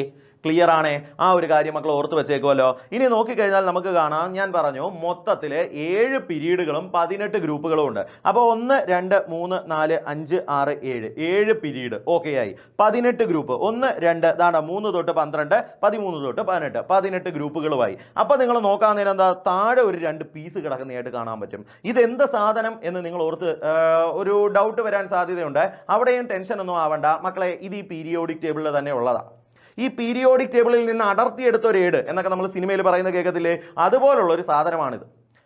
ക്ലിയർ ആണേ. ആ ഒരു കാര്യം മക്കൾ ഓർത്ത് വെച്ചേക്കുമല്ലോ. ഇനി നോക്കിക്കഴിഞ്ഞാൽ നമുക്ക് കാണാം, ഞാൻ പറഞ്ഞു മൊത്തത്തിൽ 7 പീരീഡുകളും 18 ഗ്രൂപ്പുകളും ഉണ്ട്. അപ്പോൾ 1 2 3 4 5 6 7 പീരീഡ്. ഓക്കെ ആയി. 18 ഗ്രൂപ്പ്. 1 2 3 തൊട്ട് 12 13 തൊട്ട് 18 18 ഗ്രൂപ്പുകളുമായി. അപ്പോൾ നിങ്ങൾ നോക്കാൻ നേരം എന്താ? താഴെ ഒരു 2 പീസ് കിടക്കുന്നതായിട്ട് കാണാൻ പറ്റും. ഇതെന്ത് സാധനം എന്ന് നിങ്ങൾ ഓർത്ത് ഒരു ഡൗട്ട് വരാൻ സാധ്യതയുണ്ട്. അവിടെയും ടെൻഷൻ ഒന്നും ആവണ്ട മക്കളെ, ഇത് ഈ പീരിയോഡിക് ടേബിളിൽ തന്നെ ഉള്ളതാണ്. ഈ പീരിയോഡിക് ടേബിളിൽ നിന്ന് അടർത്തിയെടുത്ത ഒരു ഏട് എന്നൊക്കെ നമ്മൾ സിനിമയിൽ പറയുന്ന കേൾക്കത്തില്ലേ? അതുപോലുള്ള ഒരു സാധനമാണിത്.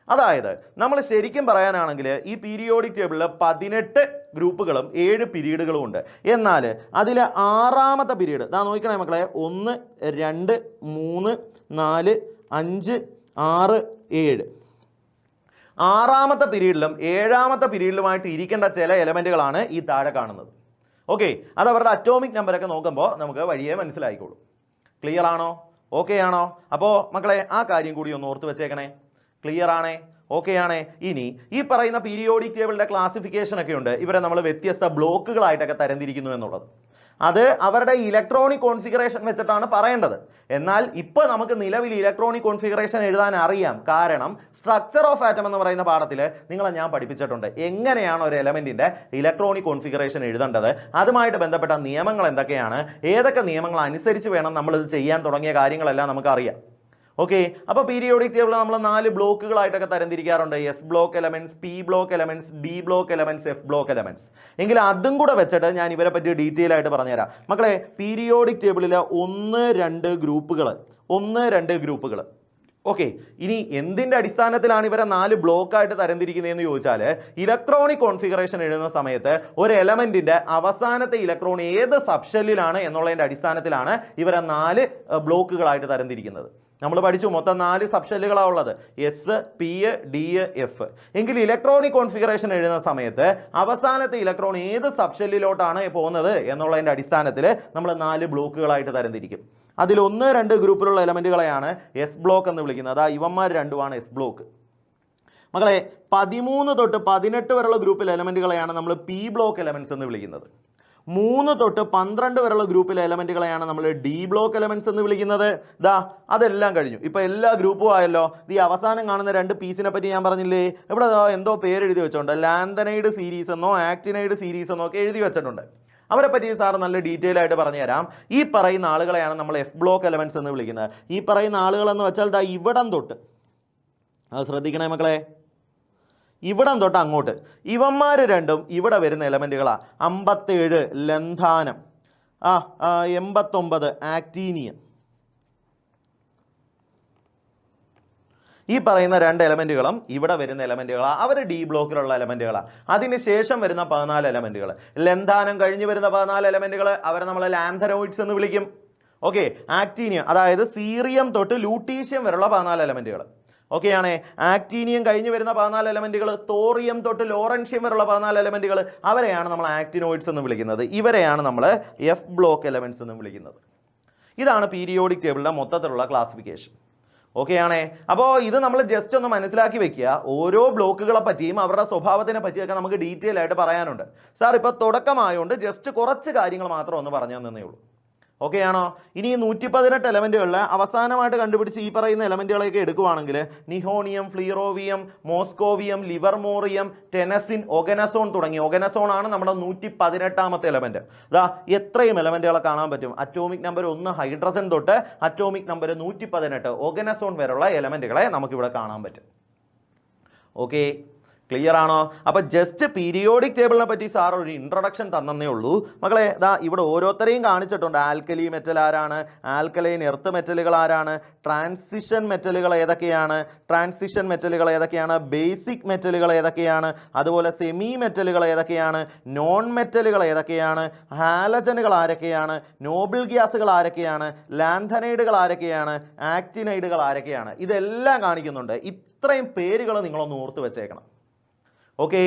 അതായത് നമ്മൾ ശരിക്കും പറയാനാണെങ്കിൽ ഈ പീരിയോഡിക് ടേബിളിൽ 18 ഗ്രൂപ്പുകളും 7 പീരീഡുകളും ഉണ്ട്. എന്നാൽ അതിൽ 6ാമത്തെ പീരീഡ് നോക്കണേ മക്കളെ. 1 2 3 4 5 6 7 6ാമത്തെ പീരീഡിലും 7ാമത്തെ പീരീഡിലുമായിട്ട് ഇരിക്കേണ്ട ചില എലമെൻറ്റുകളാണ് ഈ താഴെ കാണുന്നത്. ഓക്കെ, അത് അവരുടെ അറ്റോമിക് നമ്പറൊക്കെ നോക്കുമ്പോൾ നമുക്ക് വഴിയേ മനസ്സിലായിക്കോളും. ക്ലിയർ ആണോ? ഓക്കെ ആണോ? അപ്പോൾ മക്കളെ ആ കാര്യം കൂടി ഒന്ന് ഓർത്ത് വെച്ചേക്കണേ. ക്ലിയർ ആണേ? ഓക്കെ ആണേ. ഇനി ഈ പറയുന്ന പീരിയോഡിക് ടേബിളിൻ്റെ ക്ലാസിഫിക്കേഷൻ ഒക്കെ ഉണ്ട്. ഇവരെ നമ്മൾ വ്യത്യസ്ത ബ്ലോക്കുകളായിട്ടൊക്കെ തരംതിരിക്കുന്നു എന്നുള്ളത് അത് അവരുടെ ഇലക്ട്രോണിക് കോൺഫിഗറേഷൻ വെച്ചിട്ടാണ് പറയേണ്ടത്. എന്നാൽ ഇപ്പോൾ നമുക്ക് നിലവിൽ ഇലക്ട്രോണിക് കോൺഫിഗറേഷൻ എഴുതാൻ അറിയാം. കാരണം സ്ട്രക്ചർ ഓഫ് ആറ്റം എന്ന് പറയുന്ന പാഠത്തിൽ നിങ്ങളെ ഞാൻ പഠിപ്പിച്ചിട്ടുണ്ട് എങ്ങനെയാണ് ഒരു എലമെൻറ്റിൻ്റെ ഇലക്ട്രോണിക് കോൺഫിഗറേഷൻ എഴുതേണ്ടത്, അതുമായിട്ട് ബന്ധപ്പെട്ട നിയമങ്ങൾ എന്തൊക്കെയാണ്, ഏതൊക്കെ നിയമങ്ങൾ അനുസരിച്ച് വേണം നമ്മളിത് ചെയ്യാൻ തുടങ്ങിയ കാര്യങ്ങളെല്ലാം നമുക്കറിയാം. ഓക്കെ, അപ്പോൾ പീരിയോഡിക് ടേബിൾ നമ്മൾ 4 ബ്ലോക്കുകളായിട്ടൊക്കെ തരംതിരിക്കാറുണ്ട്. S block elements, P block elements, D block elements, F block elements. എങ്കിൽ അതും കൂടെ വെച്ചിട്ട് ഞാൻ ഇവരെ പറ്റി ഡീറ്റെയിൽ ആയിട്ട് പറഞ്ഞുതരാം. മക്കളെ, പീരിയോഡിക് ടേബിളിൽ 1 2 ഗ്രൂപ്പുകൾ. ഓക്കെ, ഇനി എന്തിൻ്റെ അടിസ്ഥാനത്തിലാണ് ഇവരെ 4 ബ്ലോക്കായിട്ട് തരംതിരിക്കുന്നതെന്ന് ചോദിച്ചാൽ ഇലക്ട്രോണിക് കോൺഫിഗറേഷൻ എഴുതുന്ന സമയത്ത് ഒരു എലമെൻറ്റിൻ്റെ അവസാനത്തെ ഇലക്ട്രോൺ ഏത് സബ്ഷെല്ലിലാണ് എന്നുള്ളതിൻ്റെ അടിസ്ഥാനത്തിലാണ് ഇവരെ 4 ബ്ലോക്കുകളായിട്ട് തരംതിരിക്കുന്നത്. നമ്മൾ പഠിച്ചു മൊത്തം 4 സബ്ഷെല്ലുകളാണ് ഉള്ളത്, എസ്, പി, ഡി, എഫ്. എങ്കിൽ ഇലക്ട്രോണിക് കോൺഫിഗറേഷൻ എഴുതുന്ന സമയത്ത് അവസാനത്തെ ഇലക്ട്രോൺ ഏത് സബ്ഷെല്ലിലോട്ടാണ് പോകുന്നത് എന്നുള്ളതിൻ്റെ അടിസ്ഥാനത്തിൽ നമ്മൾ 4 ബ്ലോക്കുകളായിട്ട് തരംതിരിക്കും. അതിൽ 1 2 ഗ്രൂപ്പിലുള്ള എലമെൻറ്റുകളെയാണ് എസ് ബ്ലോക്ക് എന്ന് വിളിക്കുന്നത്. ഇവന്മാർ രണ്ടുമാണ് എസ് ബ്ലോക്ക്. മക്കളെ, 13 തൊട്ട് 18 വരെയുള്ള ഗ്രൂപ്പിൽ എലമെൻറ്റുകളെയാണ് നമ്മൾ പി ബ്ലോക്ക് എലമെൻറ്റ്സ് എന്ന് വിളിക്കുന്നത്. 3 തൊട്ട് 12 വരെയുള്ള ഗ്രൂപ്പിലെ എലമെൻറ്റുകളെയാണ് നമ്മൾ ഡി ബ്ലോക്ക് എലമെൻറ്റ്സ് എന്ന് വിളിക്കുന്നത്. അതെല്ലാം കഴിഞ്ഞു. ഇപ്പോൾ എല്ലാ ഗ്രൂപ്പും ആയല്ലോ. ഈ അവസാനം കാണുന്ന 2 പീസിനെ പറ്റി ഞാൻ പറഞ്ഞില്ലേ? ഇവിടെ എന്തോ പേരെഴുതി വെച്ചോണ്ട് ലാന്തനൈഡ് സീരീസ് എന്നോ ആക്ടിനൈഡ് സീരീസ് എന്നോ ഒക്കെ എഴുതി വെച്ചിട്ടുണ്ട്. അവരെ പറ്റി സാർ നല്ല ഡീറ്റെയിൽ ആയിട്ട് പറഞ്ഞുതരാം. ഈ പറയുന്ന ആളുകളെയാണ് നമ്മൾ എഫ് ബ്ലോക്ക് എലമെന്റ്സ് എന്ന് വിളിക്കുന്നത്. ഈ പറയുന്ന ആളുകൾ എന്ന് വെച്ചാൽ ദാ ഇവിടം തൊട്ട്, അത് ശ്രദ്ധിക്കണേ മക്കളെ, ഇവിടം തൊട്ട് അങ്ങോട്ട് ഇവന്മാർ രണ്ടും ഇവിടെ വരുന്ന എലമെന്റുകളാണ്. 57 ലന്ധാനം, 89 ആക്ടീനിയം. ഈ പറയുന്ന രണ്ട് എലമെന്റുകളും ഇവിടെ വരുന്ന എലമെന്റുകളാണ്. അവർ ഡി ബ്ലോക്കിലുള്ള എലമെന്റുകളാണ്. അതിനുശേഷം വരുന്ന 14 എലമെന്റുകൾ, ലന്ധാനം കഴിഞ്ഞ് വരുന്ന 14 എലമെന്റുകൾ അവരെ നമ്മൾ ലാന്തനോയിഡ്സ് എന്ന് വിളിക്കും. ഓക്കെ, ആക്ടീനിയം അതായത് സീറിയം തൊട്ട് ലൂട്ടീഷ്യം വരെയുള്ള 14 എലമെന്റുകൾ. ഓക്കെ ആണേ. ആക്ടീനിയം കഴിഞ്ഞ് വരുന്ന 14 എലമെന്റുകൾ, തോറിയം തൊട്ട് ലോറൻഷ്യം വരെയുള്ള 14 എലമെന്റുകൾ, അവരെയാണ് നമ്മൾ ആക്ടിനോയിഡ്സ് എന്ന് വിളിക്കുന്നത്. ഇവരെയാണ് നമ്മൾ എഫ് ബ്ലോക്ക് എലമെന്റ്സ് എന്ന് വിളിക്കുന്നത്. ഇതാണ് പീരിയോഡിക് ടേബിളിന്റെ മൊത്തത്തിലുള്ള ക്ലാസിഫിക്കേഷൻ. ഓക്കെ ആണേ. അപ്പോൾ ഇത് നമ്മൾ ജസ്റ്റ് ഒന്ന് മനസ്സിലാക്കി വെക്കുക. ഓരോ ബ്ലോക്കുകളെ പറ്റിയും അവരുടെ സ്വഭാവത്തിനെ പറ്റിയൊക്കെ നമുക്ക് ഡീറ്റെയിൽ ആയിട്ട് പറയാനുണ്ട്. സാർ ഇപ്പോൾ തുടക്കമായതുകൊണ്ട് ജസ്റ്റ് കുറച്ച് കാര്യങ്ങൾ മാത്രം ഒന്ന് പറഞ്ഞു തന്നേ ഉള്ളൂ. ഓക്കെ ആണോ? ഇനി 118 എലമെന്റുകളിൽ അവസാനമായിട്ട് കണ്ടുപിടിച്ച് ഈ പറയുന്ന എലമെന്റുകളൊക്കെ എടുക്കുവാണെങ്കിൽ നിഹോണിയം, ഫ്ലീറോവിയം, മോസ്കോവിയം, ലിവർമോറിയം, ടെനസിൻ, ഒഗനസോൺ തുടങ്ങി, ഒഗനസോൺ ആണ് നമ്മുടെ 118ാമത്തെ എലമെന്റ്. ഇതാ എത്രയും എലമെന്റുകളെ കാണാൻ പറ്റും. അറ്റോമിക് നമ്പർ 1 ഹൈഡ്രജൻ തൊട്ട് അറ്റോമിക് നമ്പർ 118 ഒഗനസോൺ വരെയുള്ള എലമെന്റുകളെ നമുക്കിവിടെ കാണാൻ പറ്റും. ഓക്കെ, ക്ലിയർ ആണോ? അപ്പോൾ ജസ്റ്റ് പീരിയോഡിക് ടേബിളിനെ പറ്റി സാർ ഒരു ഇൻട്രൊഡക്ഷൻ തന്നേ ഉള്ളൂ മക്കളെ. ഇതാ ഇവിടെ ഓരോരുത്തരെയും കാണിച്ചിട്ടുണ്ട്. ആൽക്കലി മെറ്റൽ ആരാണ്, ആൽക്കലൈൻ എർത്ത് മെറ്റലുകൾ ആരാണ്, ട്രാൻസിഷൻ മെറ്റലുകൾ ഏതൊക്കെയാണ്, ബേസിക് മെറ്റലുകൾ ഏതൊക്കെയാണ്, അതുപോലെ സെമി മെറ്റലുകൾ ഏതൊക്കെയാണ്, നോൺ മെറ്റലുകൾ ഏതൊക്കെയാണ്, ഹാലജനുകൾ ആരൊക്കെയാണ്, നോബിൾ ഗ്യാസുകൾ ആരൊക്കെയാണ്, ലാന്തനൈഡുകൾ ആരൊക്കെയാണ്, ആക്ടിനൈഡുകൾ ആരൊക്കെയാണ്, ഇതെല്ലാം കാണിക്കുന്നുണ്ട്. ഇത്രയും പേരുകൾ നിങ്ങളൊന്ന് ഓർത്ത് വെച്ചേക്കണം. ഓക്കെ,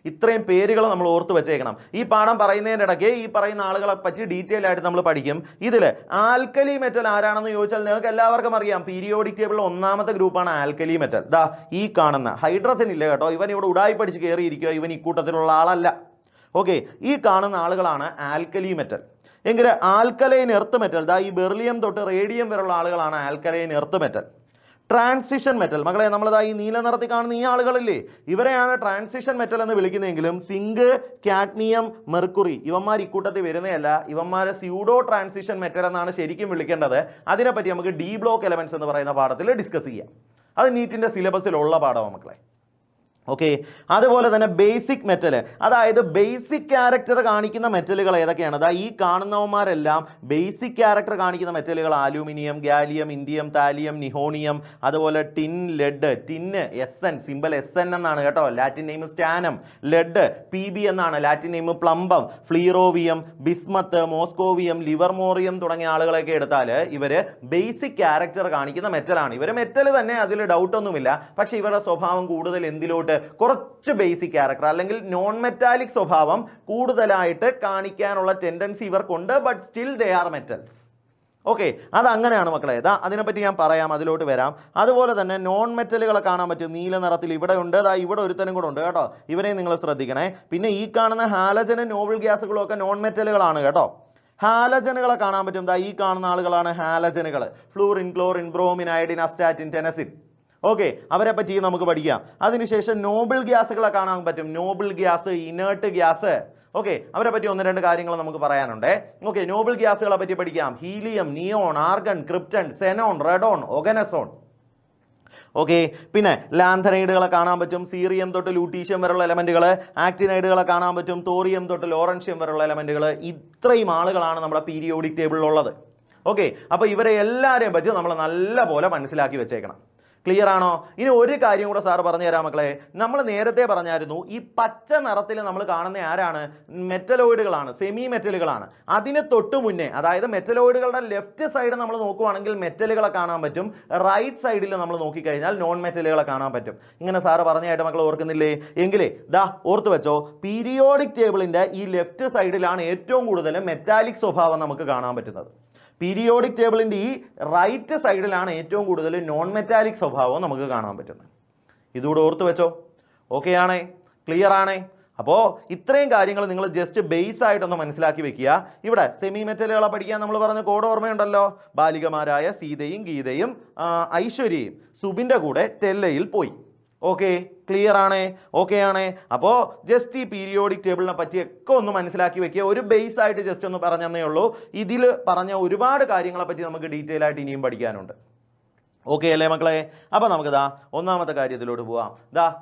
ഇത്രയും പേരുകൾ നമ്മൾ ഓർത്ത് വെച്ചേക്കണം. ഈ പാഠം പറയുന്നതിൻ്റെ ഇടയ്ക്ക് ഈ പറയുന്ന ആളുകളെ പറ്റി ഡീറ്റെയിൽ ആയിട്ട് നമ്മൾ പഠിക്കും. ഇതിൽ ആൽക്കലി മെറ്റൽ ആരാണെന്ന് ചോദിച്ചാൽ നിങ്ങൾക്ക് എല്ലാവർക്കും അറിയാം. പീരിയോഡിക് ടേബിളിൽ 1ാമത്തെ ഗ്രൂപ്പാണ് ആൽക്കലി മെറ്റൽ. ദാ ഈ കാണുന്ന ഹൈഡ്രജൻ ഇല്ല കേട്ടോ, ഇവൻ ഇവിടെ ഉടായി പഠിച്ച് കയറിയിരിക്കുക, ഇവൻ ഇക്കൂട്ടത്തിലുള്ള ആളല്ല. ഓക്കെ, ഈ കാണുന്ന ആളുകളാണ് ആൽക്കലി മെറ്റൽ. എങ്കിൽ ആൽക്കലൈൻ എർത്ത് മെറ്റൽ, ദാ ഈ ബെർലിയം തൊട്ട് റേഡിയം വരെയുള്ള ആളുകളാണ് alkaline earth metal. Transition metal മക്കളെ, നമ്മളിതാ ഈ നീല നിറത്തിൽ കാണുന്ന ഈ ആളുകളില്ലേ, ഇവരെയാണ് ട്രാൻസിഷൻ മെറ്റൽ എന്ന് വിളിക്കുന്നതെങ്കിലും സിങ്ക്, കാഡ്മിയം, മെർക്കുറി ഇവന്മാർ ഇക്കൂട്ടത്തിൽ വരുന്നതല്ല. ഇവന്മാരെ സ്യൂഡോ ട്രാൻസിഷൻ മെറ്റൽ എന്നാണ് ശരിക്കും വിളിക്കേണ്ടത്. അതിനെപ്പറ്റി നമുക്ക് ഡി ബ്ലോക്ക് എലമെന്റ്സ് എന്ന് പറയുന്ന പാഠത്തിൽ ഡിസ്കസ് ചെയ്യാം. അത് നീറ്റിൻ്റെ സിലബസിലുള്ള പാഠമാണ് മക്കളെ. ഓക്കെ, അതുപോലെ തന്നെ ബേസിക് മെറ്റൽ, അതായത് ബേസിക് ക്യാരക്ടർ കാണിക്കുന്ന മെറ്റലുകൾ ഏതൊക്കെയാണ്? അതാ ഈ കാണുന്നവന്മാരെല്ലാം ബേസിക് ക്യാരക്ടർ കാണിക്കുന്ന മെറ്റലുകൾ. Aluminium, gallium, indium, thallium, nihonium, അതുപോലെ tin, lead. Tin SN, symbol SN എന്നാണ് കേട്ടോ, Latin name stannum. Lead PB എന്നാണ്, Latin name plumbum. Flerovium, bismuth, moscovium, livermorium തുടങ്ങിയ ആളുകളൊക്കെ എടുത്താൽ ഇവർ ബേസിക് ക്യാരക്ടർ കാണിക്കുന്ന മെറ്റലാണ്. ഇവർ മെറ്റൽ തന്നെ, അതിൽ ഡൗട്ടൊന്നുമില്ല. പക്ഷേ ഇവരുടെ സ്വഭാവം കൂടുതൽ എന്തിലോട്ട്, കുറച്ച് ബേസിക് ക്യാരക്ടർ അല്ലെങ്കിൽ നോൺ മെറ്റാലിക് സ്വഭാവം കൂടുതലായിട്ട് കാണിക്കാനുള്ള ടെൻഡൻസി ഇവർക്കുണ്ട്. But still they are metals. Okay, അതങ്ങനെയാണ് മക്കളെ. അതിനെപ്പറ്റി ഞാൻ പറയാം, അതിലോട്ട് വരാം. അതുപോലെ തന്നെ നോൺ മെറ്റലുകളെ കാണാൻ പറ്റും. നീല നിറത്തിൽ ഇവിടെ ഉണ്ട്, ഇവിടെ ഒരുത്തനും കൂടെ ഉണ്ട് കേട്ടോ, ഇവരെ നിങ്ങൾ ശ്രദ്ധിക്കണേ. പിന്നെ ഈ കാണുന്ന ഹാലജനും നോബിൾ ഗ്യാസുകളും ഒക്കെ നോൺ മെറ്റലുകളാണ് കേട്ടോ. ഹാലജനുകളെ കാണാൻ പറ്റും. ഈ കാണുന്ന ആളുകളാണ് ഹാലജനുകൾ. Fluorine, chlorine, bromine, iodine, astatine, tennessine. Okay, അവരെ പറ്റി നമുക്ക് പഠിക്കാം. അതിനുശേഷം നോബിൾ ഗ്യാസുകളെ കാണാൻ പറ്റും. Noble gas, inert gas. Okay, അവരെ പറ്റി 1-2 കാര്യങ്ങൾ നമുക്ക് പറയാനുണ്ട്. ഓക്കെ, നോബിൾ ഗ്യാസുകളെ പറ്റി പഠിക്കാം. Helium, neon, argon, krypton, xenon, radon, oganesson. Okay, പിന്നെ ലാന്തനൈഡുകളെ കാണാൻ പറ്റും. സീറിയം തൊട്ട് ലൂട്ടീഷ്യം വരെയുള്ള എലമെന്റുകൾ. ആക്ടിനൈഡുകളെ കാണാൻ പറ്റും. തോറിയം തൊട്ട് ലോറൻഷ്യം വരെയുള്ള എലമെന്റുകൾ. ഇത്രയും ആളുകളാണ് നമ്മുടെ പീരിയോഡിക് ടേബിളിലുള്ളത്. ഓക്കെ, അപ്പോൾ ഇവരെ എല്ലാവരെയും പറ്റി നമ്മൾ നല്ലപോലെ മനസ്സിലാക്കി വെച്ചേക്കണം. ക്ലിയർ ആണോ? ഇനി ഒരു കാര്യം കൂടെ സാർ പറഞ്ഞു തരാം മക്കളെ. നമ്മൾ നേരത്തെ പറഞ്ഞായിരുന്നു ഈ പച്ച നിറത്തിൽ നമ്മൾ കാണുന്ന ആരാണ്? മെറ്റലോയിഡുകളാണ്, സെമി മെറ്റലുകളാണ്. അതിന് തൊട്ട് മുന്നേ, അതായത് മെറ്റലോയിഡുകളുടെ ലെഫ്റ്റ് സൈഡ് നമ്മൾ നോക്കുവാണെങ്കിൽ മെറ്റലുകളെ കാണാൻ പറ്റും. റൈറ്റ് സൈഡിൽ നമ്മൾ നോക്കിക്കഴിഞ്ഞാൽ നോൺ മെറ്റലുകളെ കാണാൻ പറ്റും. ഇങ്ങനെ സാറ് പറഞ്ഞായിട്ട് മക്കൾ ഓർക്കുന്നില്ലേ? എങ്കിലേ ഓർത്ത് വെച്ചോ, പീരിയോഡിക് ടേബിളിൻ്റെ ഈ ലെഫ്റ്റ് സൈഡിലാണ് ഏറ്റവും കൂടുതൽ മെറ്റാലിക് സ്വഭാവം നമുക്ക് കാണാൻ പറ്റുന്നത്. പീരിയോഡിക് ടേബിളിൻ്റെ ഈ റൈറ്റ് സൈഡിലാണ് ഏറ്റവും കൂടുതൽ നോൺ മെറ്റാലിക് സ്വഭാവം നമുക്ക് കാണാൻ പറ്റുന്നത്. ഇതുകൂടെ ഓർത്ത് വെച്ചോ. ഓക്കെ ആണേ? ക്ലിയർ ആണേ? അപ്പോൾ ഇത്രയും കാര്യങ്ങൾ നിങ്ങൾ ജസ്റ്റ് ബേസ് ആയിട്ടൊന്ന് മനസ്സിലാക്കി വെക്കുക. ഇവിടെ സെമി മെറ്റലുകളെ പഠിക്കാൻ നമ്മൾ പറഞ്ഞ കോഡ് ഓർമ്മയുണ്ടല്ലോ. ബാലികമാരായ സീതയും ഗീതയും ഐശ്വര്യയും സുബിൻ്റെ കൂടെ ടെല്ലയിൽ പോയി. ഓക്കെ, ക്ലിയർ ആണേ? ഓക്കെ ആണേ? അപ്പോൾ ജസ്റ്റ് ഈ പീരിയോഡിക് ടേബിളിനെ പറ്റിയൊക്കെ ഒന്ന് മനസ്സിലാക്കി വെക്കുക. ഒരു ബേസ് ആയിട്ട് ജസ്റ്റ് ഒന്ന് പറഞ്ഞതേ ഉള്ളൂ. ഇതിൽ പറഞ്ഞ ഒരുപാട് കാര്യങ്ങളെ പറ്റി നമുക്ക് ഡീറ്റെയിൽ ആയിട്ട് ഇനിയും പഠിക്കാനുണ്ട്. ഓക്കെ അല്ലേ മക്കളെ? അപ്പോൾ നമുക്ക് ഒന്നാമത്തെ കാര്യത്തിലോട്ട് പോവാം.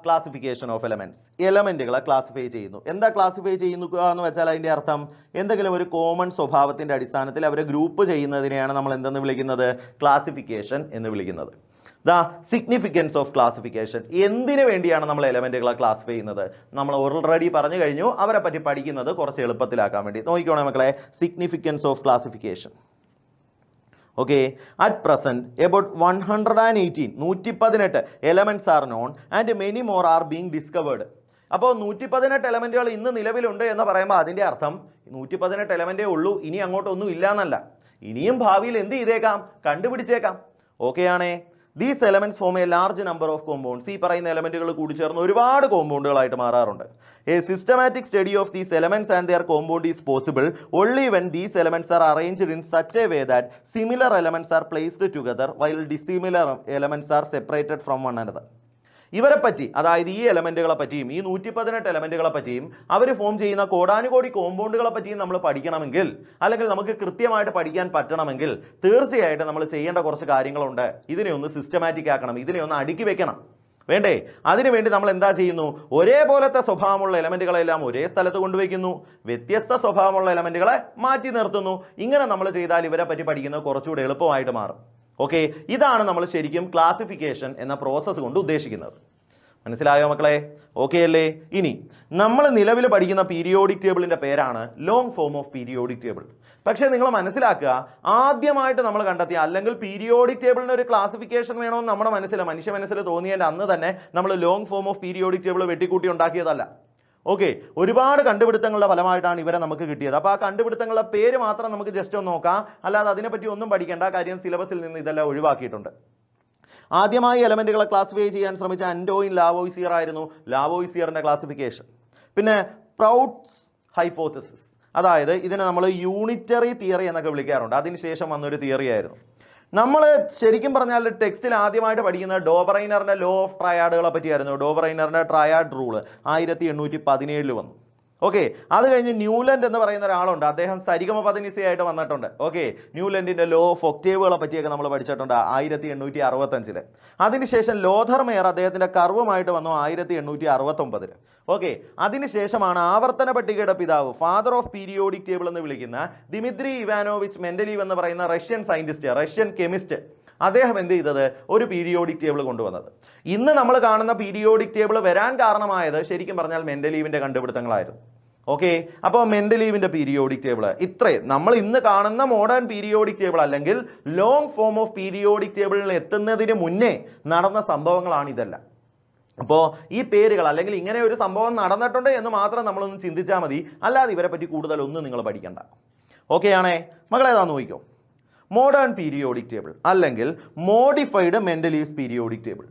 Classification of elements. എലമെന്റുകളെ ക്ലാസിഫൈ ചെയ്യുന്നു. എന്താ ക്ലാസിഫൈ ചെയ്യുക എന്ന് വെച്ചാൽ അതിൻ്റെ അർത്ഥം എന്തെങ്കിലും ഒരു കോമൺ സ്വഭാവത്തിൻ്റെ അടിസ്ഥാനത്തിൽ അവരെ ഗ്രൂപ്പ് ചെയ്യുന്നതിനെയാണ് നമ്മൾ എന്തെന്ന് വിളിക്കുന്നത്? ക്ലാസിഫിക്കേഷൻ എന്ന് വിളിക്കുന്നത്. Significance of classification. എന്തിനു വേണ്ടിയാണ് നമ്മൾ എലമെന്റുകളെ ക്ലാസിഫൈ ചെയ്യുന്നത്? നമ്മൾ ഓൾറെഡി പറഞ്ഞു കഴിഞ്ഞു. അവരെ പറ്റി പഠിക്കുന്നത് കുറച്ച് എളുപ്പത്തിലാക്കാൻ വേണ്ടി. നോക്കിക്കോണേ മക്കളെ, significance of classification. Okay, at present about 118 elements R non and many more are being discovered. അപ്പോൾ 118 എലമെന്റുകൾ ഇന്ന് നിലവിലുണ്ട് എന്ന് പറയുമ്പോൾ അതിൻ്റെ അർത്ഥം 118 എലമെന്റേ ഉള്ളൂ, ഇനി അങ്ങോട്ടൊന്നും ഇല്ല എന്നല്ല. ഇനിയും ഭാവിയിൽ എന്ത് ചെയ്തേക്കാം? കണ്ടുപിടിച്ചേക്കാം. ഓക്കെ ആണേ? These elements form a large number of compounds. ഈ പറയുന്ന എലമെന്റുകൾ കൂടി ചേർന്ന് ഒരുപാട് കോമ്പൗണ്ടുകളായിട്ട് മാറാറുണ്ട്. A systematic study of these elements and their compound is possible only when these elements are arranged in such a way that similar elements are placed together while dissimilar elements are separated from one another. ഇവരെ പറ്റി, അതായത് ഈ എലമെന്റുകളെ പറ്റിയും ഈ 118 എലമെന്റുകളെ പറ്റിയും അവർ ഫോം ചെയ്യുന്ന കോടാനുകോടി കോമ്പൗണ്ടുകളെ പറ്റിയും നമ്മൾ പഠിക്കണമെങ്കിൽ, അല്ലെങ്കിൽ നമുക്ക് കൃത്യമായിട്ട് പഠിക്കാൻ പറ്റണമെങ്കിൽ തീർച്ചയായിട്ടും നമ്മൾ ചെയ്യേണ്ട കുറച്ച് കാര്യങ്ങളുണ്ട്. ഇതിനെ ഒന്ന് സിസ്റ്റമാറ്റിക് ആക്കണം, ഇതിനെ ഒന്ന് അടുക്കി വെക്കണം, വേണ്ടേ? അതിനുവേണ്ടി നമ്മൾ എന്താ ചെയ്യുന്നു? ഒരേപോലത്തെ സ്വഭാവമുള്ള എലമെന്റുകളെല്ലാം ഒരേ സ്ഥലത്ത് കൊണ്ടുവയ്ക്കുന്നു, വ്യത്യസ്ത സ്വഭാവമുള്ള എലമെന്റുകളെ മാറ്റി നിർത്തുന്നു. ഇങ്ങനെ നമ്മൾ ചെയ്താൽ ഇവരെ പറ്റി പഠിക്കുന്നത് കുറച്ചുകൂടെ എളുപ്പമായിട്ട് മാറും. ഓക്കെ, ഇതാണ് നമ്മൾ ശരിക്കും ക്ലാസിഫിക്കേഷൻ എന്ന പ്രോസസ്സ് കൊണ്ട് ഉദ്ദേശിക്കുന്നത്. മനസ്സിലായോ മക്കളെ? ഓക്കെ അല്ലേ? ഇനി നമ്മൾ നിലവിൽ പഠിക്കുന്ന പീരിയോഡിക് ടേബിളിന്റെ പേരാണ് long form of periodic table. പക്ഷേ നിങ്ങൾ മനസ്സിലാക്കുക, ആദ്യമായിട്ട് നമ്മൾ കണ്ടെത്തിയ, അല്ലെങ്കിൽ പീരിയോഡിക് ടേബിളിന് ഒരു ക്ലാസിഫിക്കേഷൻ വേണമെന്ന് നമ്മുടെ മനുഷ്യ മനസ്സിൽ തോന്നിയതിൻ്റെ അന്ന് തന്നെ നമ്മൾ long form of periodic table വെട്ടിക്കൂട്ടി ഉണ്ടാക്കിയതല്ല. ഓക്കെ, ഒരുപാട് കണ്ടുപിടുത്തങ്ങളുടെ ഫലമായിട്ടാണ് ഇവരെ നമുക്ക് കിട്ടിയത്. അപ്പോൾ ആ കണ്ടുപിടുത്തങ്ങളുടെ പേര് മാത്രം നമുക്ക് ജസ്റ്റ് ഒന്ന് നോക്കാം, അല്ലാതെ അതിനെപ്പറ്റി ഒന്നും പഠിക്കേണ്ട. കാര്യം സിലബസിൽ നിന്ന് ഇതെല്ലാം ഒഴിവാക്കിയിട്ടുണ്ട്. ആദ്യമായി എലമെന്റുകളെ ക്ലാസിഫൈ ചെയ്യാൻ ശ്രമിച്ച അന്റോയിൻ ലാവോയിസിയർ ആയിരുന്നു ലാവോയിസിയറിന്റെ ക്ലാസിഫിക്കേഷൻ. പിന്നെ പ്രൗഡ്സ് ഹൈപ്പോത്തസിസ്, അതായത് ഇതിനെ നമ്മൾ യൂണിറ്ററി തിയറി എന്നൊക്കെ വിളിക്കാറുണ്ട്. അതിനുശേഷം വന്നൊരു തിയറി ആയിരുന്നു. നമ്മൾ ശരിക്കും പറഞ്ഞാൽ ടെക്സ്റ്റിൽ ആദ്യമായിട്ട് പഠിക്കുന്നത് ഡോബറൈനറിന്റെ ലോ ഓഫ് ട്രയാഡുകളെ പറ്റിയായിരുന്നു. ഡോബറൈനറിന്റെ ട്രയാഡ് റൂള് 1817 വന്നു. ഓക്കെ, അത് കഴിഞ്ഞ് ന്യൂലൻഡ് എന്ന് പറയുന്ന ഒരാളുണ്ട്. അദ്ദേഹം സരിഗമ പദനിസയായിട്ട് വന്നിട്ടുണ്ട്. ഓക്കെ, ന്യൂലൻഡിന്റെ ലോ ഓഫ് ഒക്ടേവുകളെ പറ്റിയൊക്കെ നമ്മൾ പഠിച്ചിട്ടുണ്ട് 1865. അതിനുശേഷം ലോഥർ മെയർ അദ്ദേഹത്തിന്റെ കർവുമായിട്ട് വന്നു 1869. ഓക്കെ, അതിനുശേഷമാണ് ആവർത്തന പട്ടികയുടെ പിതാവ്, ഫാദർ ഓഫ് പീരിയോഡിക് ടേബിൾ എന്ന് വിളിക്കുന്ന ദിമിത്രി ഇവാനോവിച്ച് മെൻഡലീവ് എന്ന് പറയുന്ന റഷ്യൻ സയന്റിസ്റ്റ്, റഷ്യൻ കെമിസ്റ്റ്, അദ്ദേഹം എന്ത് ചെയ്തത്? ഒരു പീരിയോഡിക് ടേബിൾ കൊണ്ടുവന്നത്. ഇന്ന് നമ്മൾ കാണുന്ന പീരിയോഡിക് ടേബിൾ വരാൻ കാരണമായത് ശരിക്കും പറഞ്ഞാൽ മെൻഡലീവിന്റെ കണ്ടുപിടുത്തങ്ങളായിരുന്നു. ഓക്കെ, അപ്പോൾ മെൻഡലീവിന്റെ പീരിയോഡിക് ടേബിൾ ഇത്രയും. നമ്മൾ ഇന്ന് കാണുന്ന മോഡേൺ പീരിയോഡിക് ടേബിൾ അല്ലെങ്കിൽ ലോങ് ഫോം ഓഫ് പീരിയോഡിക് ടേബിളിൽ എത്തുന്നതിന് മുന്നേ നടന്ന സംഭവങ്ങളാണ് ഇതെല്ലാം. അപ്പോൾ ഈ പേരുകൾ, അല്ലെങ്കിൽ ഇങ്ങനെ ഒരു സംഭവം നടന്നിട്ടുണ്ട് എന്ന് മാത്രം നമ്മളൊന്ന് ചിന്തിച്ചാൽ മതി, അല്ലാതെ ഇവരെ പറ്റി കൂടുതലൊന്നും നിങ്ങൾ പഠിക്കണ്ട. ഓക്കെ ആണേ മക്കളെ? ഏതാന്ന് നോക്കിക്കോ. മോഡേൺ പീരിയോഡിക് ടേബിൾ അല്ലെങ്കിൽ modified Mendeleev's periodic table.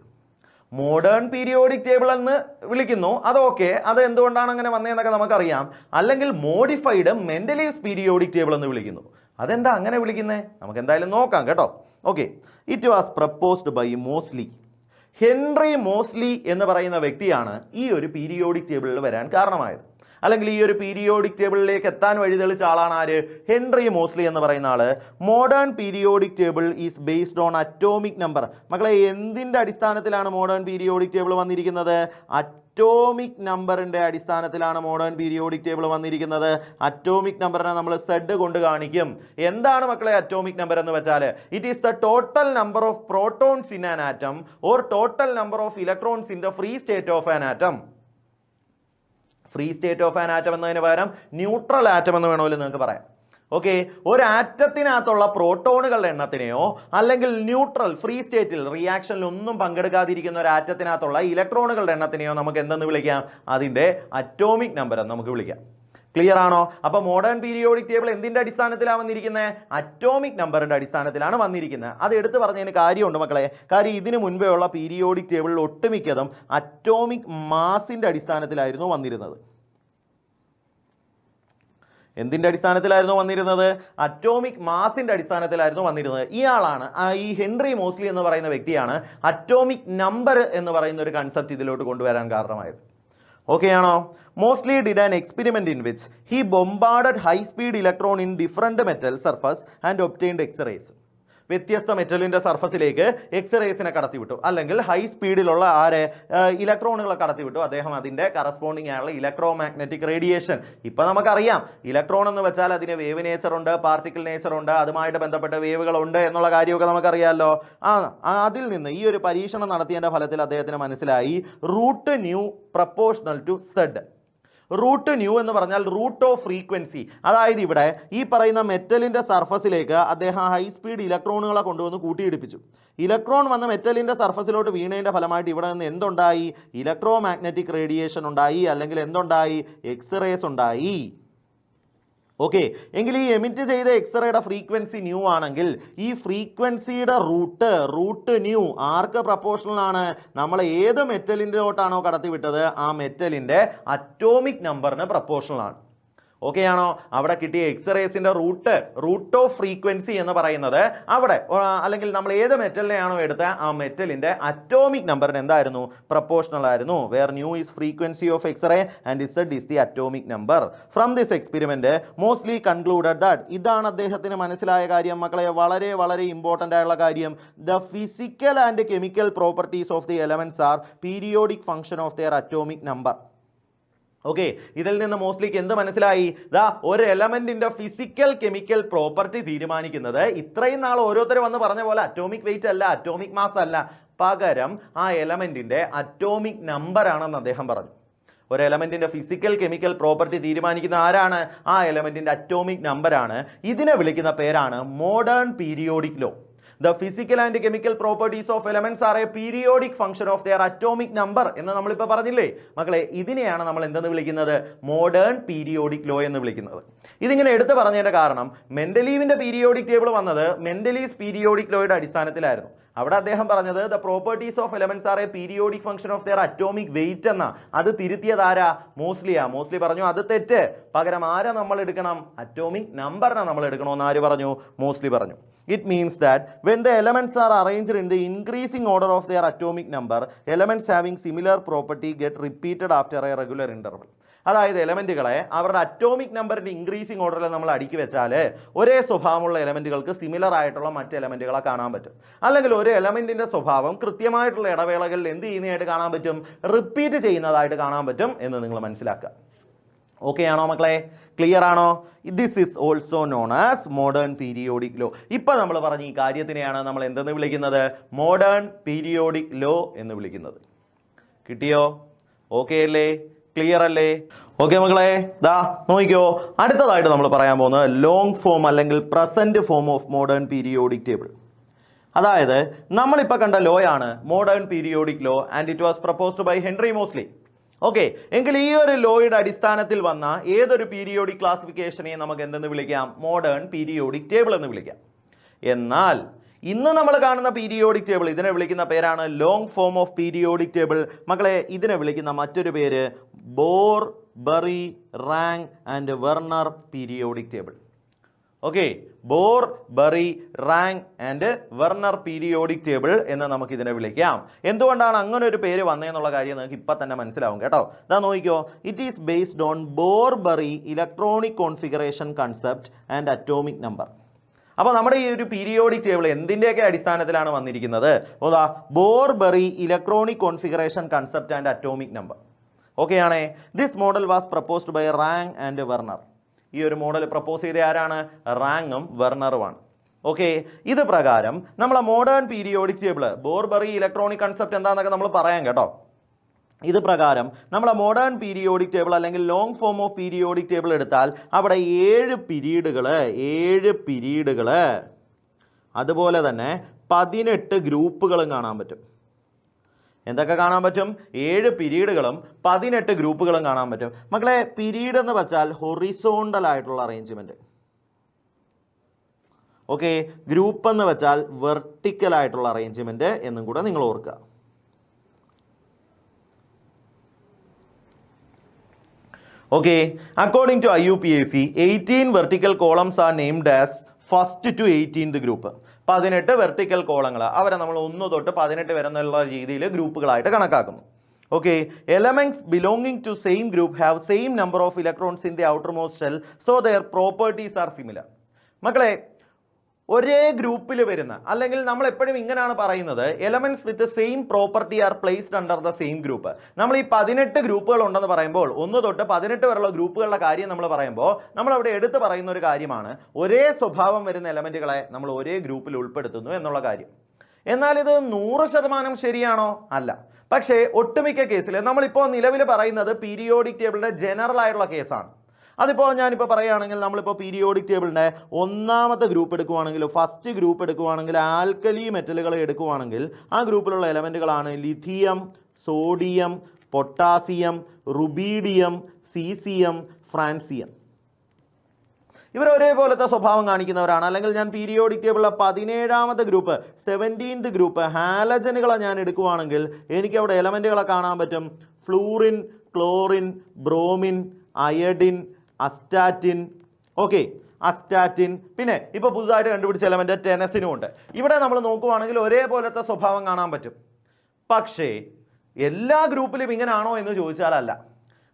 Modern periodic table എന്ന് വിളിക്കുന്നു, അതൊക്കെ അത് എന്തുകൊണ്ടാണ് അങ്ങനെ വന്നതെന്നൊക്കെ നമുക്കറിയാം. അല്ലെങ്കിൽ മോഡിഫൈഡ് മെൻഡലീവ്സ് പീരിയോഡിക് ടേബിൾ എന്ന് വിളിക്കുന്നു. അതെന്താ അങ്ങനെ വിളിക്കുന്നത്? നമുക്ക് എന്തായാലും നോക്കാം കേട്ടോ. Okay, it was proposed by Moseley. Henry Moseley എന്ന് പറയുന്ന വ്യക്തിയാണ് ഈ ഒരു പീരിയോഡിക് ടേബിളിൽ വരാൻ കാരണമായത്, അല്ലെങ്കിൽ ഈ ഒരു പീരിയോഡിക് ടേബിളിലേക്ക് എത്താൻ വഴിതെളിച്ച ആളാണ് ആര്? ഹെൻറി മോസ്ലി എന്ന് പറയുന്ന ആള്. Modern periodic table is based on atomic number. മക്കളെ, എന്തിന്റെ അടിസ്ഥാനത്തിലാണ് മോഡേൺ പീരിയോഡിക് ടേബിൾ വന്നിരിക്കുന്നത്? അറ്റോമിക് നമ്പറിന്റെ അടിസ്ഥാനത്തിലാണ് മോഡേൺ പീരിയോഡിക് ടേബിൾ വന്നിരിക്കുന്നത്. അറ്റോമിക് നമ്പറിനെ നമ്മൾ സെഡ് കൊണ്ട് കാണിക്കും. എന്താണ് മക്കളെ അറ്റോമിക് നമ്പർ എന്ന് വെച്ചാൽ? It is the total number of protons in an atom or total number of electrons in the free state of an atom. Free state of an atom എന്നതിന് പകരം ന്യൂട്രൽ ആറ്റം എന്ന് വേണമെങ്കിൽ നിങ്ങൾക്ക് പറയാം. ഓക്കെ, ഒരു ആറ്റത്തിനകത്തുള്ള പ്രോട്ടോണുകളുടെ എണ്ണത്തിനെയോ അല്ലെങ്കിൽ ന്യൂട്രൽ ഫ്രീ സ്റ്റേറ്റിൽ റിയാക്ഷനിൽ ഒന്നും പങ്കെടുക്കാതിരിക്കുന്ന ഒരു ആറ്റത്തിനകത്തുള്ള ഇലക്ട്രോണുകളുടെ എണ്ണത്തിനെയോ നമുക്ക് എന്തെന്ന് വിളിക്കാം? അതിൻ്റെ അറ്റോമിക് നമ്പർ എന്ന് നമുക്ക് വിളിക്കാം. ക്ലിയർ ആണോ? അപ്പോൾ മോഡേൺ പീരിയോഡിക് ടേബിൾ എന്തിന്റെ അടിസ്ഥാനത്തിലാണ് വന്നിരിക്കുന്നത്? അറ്റോമിക് നമ്പറിന്റെ അടിസ്ഥാനത്തിലാണ് വന്നിരിക്കുന്നത്. അത് എടുത്തു പറഞ്ഞതിന് കാര്യമുണ്ട് മക്കളെ. കാര്യം ഇതിനു മുൻപേ ഉള്ള പീരിയോഡിക് ടേബിളിൽ ഒട്ടുമിക്കതും അറ്റോമിക് മാസിന്റെ അടിസ്ഥാനത്തിലായിരുന്നു വന്നിരുന്നത്. എന്തിൻ്റെ അടിസ്ഥാനത്തിലായിരുന്നു വന്നിരുന്നത്? അറ്റോമിക് മാസിൻ്റെ അടിസ്ഥാനത്തിലായിരുന്നു വന്നിരുന്നത്. ഇയാളാണ് ഈ ഹെൻറി മോസ്ലി എന്ന് പറയുന്ന വ്യക്തിയാണ് അറ്റോമിക് നമ്പർ എന്ന് പറയുന്ന ഒരു കൺസെപ്റ്റ് ഇതിലോട്ട് കൊണ്ടുവരാൻ കാരണമായത്. ഓക്കെ ആണോ? Moseley did an experiment in which he bombarded high speed electron in different metal surface and obtained X rays. വ്യത്യസ്ത മെറ്റലിൻ്റെ സർഫസിലേക്ക് എക്സ്റേസിനെ കടത്തിവിട്ടു, അല്ലെങ്കിൽ ഹൈ സ്പീഡിലുള്ള ഇലക്ട്രോണുകളെ കടത്തിവിട്ടു. അദ്ദേഹം അതിൻ്റെ കറസ്പോണ്ടിങ് ആയുള്ള ഇലക്ട്രോ മാഗ്നറ്റിക് റേഡിയേഷൻ. ഇപ്പം നമുക്കറിയാം ഇലക്ട്രോൺ എന്ന് വെച്ചാൽ അതിന് വേവ് നേച്ചർ ഉണ്ട്, പാർട്ടിക്കിൾ നേച്ചർ ഉണ്ട്, അതുമായിട്ട് ബന്ധപ്പെട്ട വേവുകളുണ്ട് എന്നുള്ള കാര്യമൊക്കെ നമുക്കറിയാമല്ലോ. അതിൽ നിന്ന് ഈ ഒരു പരീക്ഷണം നടത്തിയതിൻ്റെ ഫലത്തിൽ അദ്ദേഹത്തിന് മനസ്സിലായി root nu proportional to Z. Root nu എന്ന് പറഞ്ഞാൽ റൂട്ട് ഓഫ് ഫ്രീക്വൻസി. അതായത് ഇവിടെ ഈ പറയുന്ന മെറ്റലിൻ്റെ സർഫസിലേക്ക് അദ്ദേഹം ഹൈ സ്പീഡ് ഇലക്ട്രോണുകളെ കൊണ്ടുവന്ന് കൂട്ടിയിടിപ്പിച്ചു. ഇലക്ട്രോൺ വന്ന് മെറ്റലിൻ്റെ സർഫസിലോട്ട് വീണതിൻ്റെ ഫലമായിട്ട് ഇവിടെ നിന്ന് എന്തുണ്ടായി? ഇലക്ട്രോ മാഗ്നറ്റിക് റേഡിയേഷൻ ഉണ്ടായി, അല്ലെങ്കിൽ എന്തുണ്ടായി? എക്സ്റേസ് ഉണ്ടായി. ഓക്കെ, എങ്കിൽ ഈ എമിറ്റ് ചെയ്ത എക്സ്റേയുടെ ഫ്രീക്വൻസി ന്യൂ ആണെങ്കിൽ ഈ ഫ്രീക്വൻസിയുടെ റൂട്ട് ന്യൂ ആർക്ക് പ്രപ്പോർഷണൽ ആണ്? നമ്മൾ ഏത് മെറ്റലിൻ്റെലോട്ടാണോ കടത്തിവിട്ടത് ആ മെറ്റലിൻ്റെ അറ്റോമിക് നമ്പറിന് പ്രപ്പോർഷണൽ ആണ്. ഓക്കെ ആണോ? അവിടെ കിട്ടിയ എക്സ്റേസിൻ്റെ റൂട്ട് ഓഫ് ഫ്രീക്വൻസി എന്ന് പറയുന്നത് അവിടെ, അല്ലെങ്കിൽ നമ്മൾ ഏത് മെറ്റലിനെയാണോ എടുത്ത ആ മെറ്റലിൻ്റെ അറ്റോമിക് നമ്പറിന് എന്തായിരുന്നു? പ്രപ്പോർഷണൽ ആയിരുന്നു. Where nu is frequency of X-ray and Z is the atomic number. From this experiment Moseley concluded that, ഇതാണ് അദ്ദേഹത്തിന് മനസ്സിലായ കാര്യം മക്കളെ, വളരെ വളരെ ഇമ്പോർട്ടൻ്റ് ആയുള്ള കാര്യം. The physical and chemical properties of the elements R periodic function of their atomic number. Okay, ഇതിൽ നിന്ന് മോസ്ലിക്ക് എന്ത് മനസ്സിലായി? ഒരു എലമെന്റിന്റെ ഫിസിക്കൽ കെമിക്കൽ പ്രോപ്പർട്ടി തീരുമാനിക്കുന്നത് ഇത്രയും നാൾ ഓരോരുത്തർ വന്ന് പറഞ്ഞ പോലെ അറ്റോമിക് വെയിറ്റ് അല്ല, അറ്റോമിക് മാസ് അല്ല, പകരം ആ എലമെന്റിന്റെ അറ്റോമിക് നമ്പർ ആണെന്ന് അദ്ദേഹം പറഞ്ഞു. ഒരു എലമെന്റിന്റെ ഫിസിക്കൽ കെമിക്കൽ പ്രോപ്പർട്ടി തീരുമാനിക്കുന്ന ആരാണ്? ആ എലമെന്റിന്റെ അറ്റോമിക് നമ്പറാണ്. ഇതിനെ വിളിക്കുന്ന പേരാണ് modern periodic law. The physical and chemical properties of elements are a periodic function of their atomic number എന്ന് നമ്മളിപ്പോൾ പറഞ്ഞില്ലേ മക്കളെ? ഇതിനെയാണ് നമ്മൾ എന്തെന്ന് വിളിക്കുന്നത്? മോഡേൺ പീരിയോഡിക് ലോ എന്ന് വിളിക്കുന്നത്. ഇതിങ്ങനെ എടുത്തു പറഞ്ഞതിൻ്റെ കാരണം മെൻഡലീവിൻ്റെ പീരിയോഡിക് ടേബിൾ വന്നത് മെൻഡലീസ് പീരിയോഡിക് ലോയുടെ അടിസ്ഥാനത്തിലായിരുന്നു. അവിടെ അദ്ദേഹം പറഞ്ഞത് the properties of elements are a periodic function of their atomic wait എന്ന. അത് തിരുത്തിയത് ആരാ? മോസ്ലിയാ. മോസ്ലി പറഞ്ഞു അത് തെറ്റ്, പകരം ആരാ നമ്മൾ എടുക്കണം? അറ്റോമിക് നമ്പറിനെ നമ്മൾ എടുക്കണമെന്ന് ആര് പറഞ്ഞു? മോസ്ലി പറഞ്ഞു. It means that when the elements are arranged in the increasing order of their atomic number, elements having similar property get repeated after a regular interval. അതായത് എലമെന്റുകളെ അവരുടെ അറ്റോമിക് നമ്പറിന്റെ ഇൻക്രീസിങ് ഓർഡറിൽ നമ്മൾ അടുക്കി വെച്ചാൽ ഒരേ സ്വഭാവമുള്ള എലമെന്റുകൾക്ക് സിമിലർ ആയിട്ടുള്ള മറ്റ് എലമെന്റുകളെ കാണാൻ പറ്റും. അല്ലെങ്കിൽ ഒരു എലമെന്റിന്റെ സ്വഭാവം കൃത്യമായിട്ടുള്ള ഇടവേളകളിൽ എന്ത് ചെയ്യുന്നതായിട്ട് കാണാൻ പറ്റും? റിപ്പീറ്റ് ചെയ്യുന്നതായിട്ട് കാണാൻ പറ്റും എന്ന് നിങ്ങൾ മനസ്സിലാക്കുക. ഓക്കെ ആണോ മക്കളെ? ക്ലിയർ ആണോ? This is also known as modern periodic law. ഇപ്പം നമ്മൾ പറഞ്ഞ ഈ കാര്യത്തിനെയാണ് നമ്മൾ എന്തെന്ന് വിളിക്കുന്നത്? മോഡേൺ പീരിയോഡിക് ലോ എന്ന് വിളിക്കുന്നത്. കിട്ടിയോ? ഓക്കെ അല്ലേ? ക്ലിയർ അല്ലേ? ഓക്കെ മക്കളെ, നോക്കിക്കോ, അടുത്തതായിട്ട് നമ്മൾ പറയാൻ പോകുന്നത് ലോങ് ഫോം അല്ലെങ്കിൽ present form of modern periodic table. അതായത് നമ്മളിപ്പോൾ കണ്ട ലോ ആണ് modern periodic law and it was proposed by Henry Moseley. Okay, എങ്കിൽ ഈ ഒരു ലോയുടെ അടിസ്ഥാനത്തിൽ വന്ന ഏതൊരു പീരിയോഡിക് ക്ലാസിഫിക്കേഷനെയും നമുക്ക് എന്തെന്ന് വിളിക്കാം? മോഡേൺ പീരിയോഡിക് ടേബിൾ എന്ന് വിളിക്കാം. എന്നാൽ ഇന്ന് നമ്മൾ കാണുന്ന പീരിയോഡിക് ടേബിൾ, ഇതിനെ വിളിക്കുന്ന പേരാണ് long form of periodic table. മക്കളെ, ഇതിനെ വിളിക്കുന്ന മറ്റൊരു പേര് Bohr, Bury, Rang and Werner periodic table. Okay, Bohr, Bury, Rang and Werner periodic table എന്ന് നമുക്ക് ഇതിനെ വിളിക്കാം. എന്തുകൊണ്ടാണ് അങ്ങനെ ഒരു പേര് വന്നതെന്നുള്ള കാര്യം നിങ്ങൾക്ക് ഇപ്പം തന്നെ മനസ്സിലാവും കേട്ടോ. ഇതാ നോക്കിക്കോ, it is based on Bohr, Bury electronic configuration concept and atomic number. അപ്പോൾ നമ്മുടെ ഈ ഒരു പീരിയോഡിക് ടേബിൾ എന്തിൻ്റെയൊക്കെ അടിസ്ഥാനത്തിലാണ് വന്നിരിക്കുന്നത്? Bohr, Bury electronic configuration concept and atomic number. Okay ആണേ? This model was proposed by Rang and Werner. ഈ ഒരു മോഡൽ പ്രപ്പോസ് ചെയ്ത ആരാണ്? റാങ്ങും വെർണറുമാണ്. ഓക്കെ, ഇത് പ്രകാരം നമ്മളെ modern periodic table, Bohr, Bury electronic concept എന്താണെന്നൊക്കെ നമ്മൾ പറയാം കേട്ടോ. ഇത് പ്രകാരം നമ്മളെ മോഡേൺ പീരിയോഡിക് ടേബിൾ അല്ലെങ്കിൽ long form of periodic table എടുത്താൽ അവിടെ 7 പീരീഡുകൾ അതുപോലെ തന്നെ 18 ഗ്രൂപ്പുകളും കാണാൻ പറ്റും. എന്തൊക്കെ കാണാൻ പറ്റും? 7 പീരീഡുകളും 18 ഗ്രൂപ്പുകളും കാണാൻ പറ്റും. മക്കളെ, പീരീഡ് എന്ന് വെച്ചാൽ ഹൊറിസോണ്ടൽ ആയിട്ടുള്ള അറേഞ്ച്മെൻറ്റ്. ഓക്കെ, ഗ്രൂപ്പ് എന്ന് വെച്ചാൽ വെർട്ടിക്കൽ ആയിട്ടുള്ള അറേഞ്ച്മെൻറ്റ് എന്നും കൂടെ നിങ്ങൾ ഓർക്കുക. Okay, according to IUPAC, 18 vertical columns are named as first to 18th group. 18 vertical കോളങ്ങൾ അവരെ നമ്മൾ 1 തൊട്ട് 18 വരെ എന്നുള്ള രീതിയിൽ ഗ്രൂപ്പുകളായിട്ട് കണക്കാക്കുന്നു. Okay, elements belonging to same group have same number of electrons in the outermost shell, so their properties are similar. മക്കളെ, ഒരേ ഗ്രൂപ്പിൽ വരുന്ന, അല്ലെങ്കിൽ നമ്മൾ എപ്പോഴും ഇങ്ങനെയാണ് പറയുന്നത്, elements with same property are placed under the same group. നമ്മൾ ഈ 18 ഗ്രൂപ്പുകൾ ഉണ്ടെന്ന് പറയുമ്പോൾ 1 തൊട്ട് 18 വരെയുള്ള ഗ്രൂപ്പുകളുടെ കാര്യം നമ്മൾ പറയുമ്പോൾ നമ്മൾ അവിടെ എടുത്തു പറയുന്ന ഒരു കാര്യമാണ് ഒരേ സ്വഭാവം വരുന്ന എലമെന്റുകളെ നമ്മൾ ഒരേ ഗ്രൂപ്പിൽ ഉൾപ്പെടുത്തുന്നു എന്നുള്ള കാര്യം. എന്നാൽ ഇത് 100% ശരിയാണോ? അല്ല. പക്ഷേ ഒട്ടുമിക്ക കേസിൽ നമ്മളിപ്പോൾ നിലവിൽ പറയുന്നത് പീരിയോഡിക് ടേബിളിന്റെ ജനറൽ ആയിട്ടുള്ള കേസാണ്. അതിപ്പോൾ ഞാനിപ്പോൾ പറയുകയാണെങ്കിൽ നമ്മളിപ്പോൾ പീരിയോഡിക് ടേബിളിൻ്റെ ഒന്നാമത്തെ ഗ്രൂപ്പ് എടുക്കുവാണെങ്കിൽ, ഫസ്റ്റ് ഗ്രൂപ്പ് എടുക്കുവാണെങ്കിൽ, ആൽക്കലി മെറ്റലുകൾ എടുക്കുവാണെങ്കിൽ ആ ഗ്രൂപ്പിലുള്ള എലമെൻറ്റുകളാണ് lithium, sodium, potassium, rubidium, caesium, francium. ഇവർ ഒരേപോലത്തെ സ്വഭാവം കാണിക്കുന്നവരാണ്. അല്ലെങ്കിൽ ഞാൻ പീരിയോഡിക് ടേബിളിലെ 17ാമത്തെ ഗ്രൂപ്പ്, 17th ഗ്രൂപ്പ് ഹാലജനുകളെ ഞാൻ എടുക്കുവാണെങ്കിൽ എനിക്ക് അവിടെ എലമെൻറ്റുകളെ കാണാൻ പറ്റും. Fluorine, chlorine, bromine, iodine, astatine. Okay, astatine. പിന്നെ ഇപ്പോൾ പുതുതായിട്ട് കണ്ടുപിടിച്ച എലമെന്റ് ടെനസിനും ഉണ്ട്. ഇവിടെ നമ്മൾ നോക്കുവാണെങ്കിൽ ഒരേപോലത്തെ സ്വഭാവം കാണാൻ പറ്റും. പക്ഷേ എല്ലാ ഗ്രൂപ്പിലും ഇങ്ങനെയാണോ എന്ന് ചോദിച്ചാലല്ല.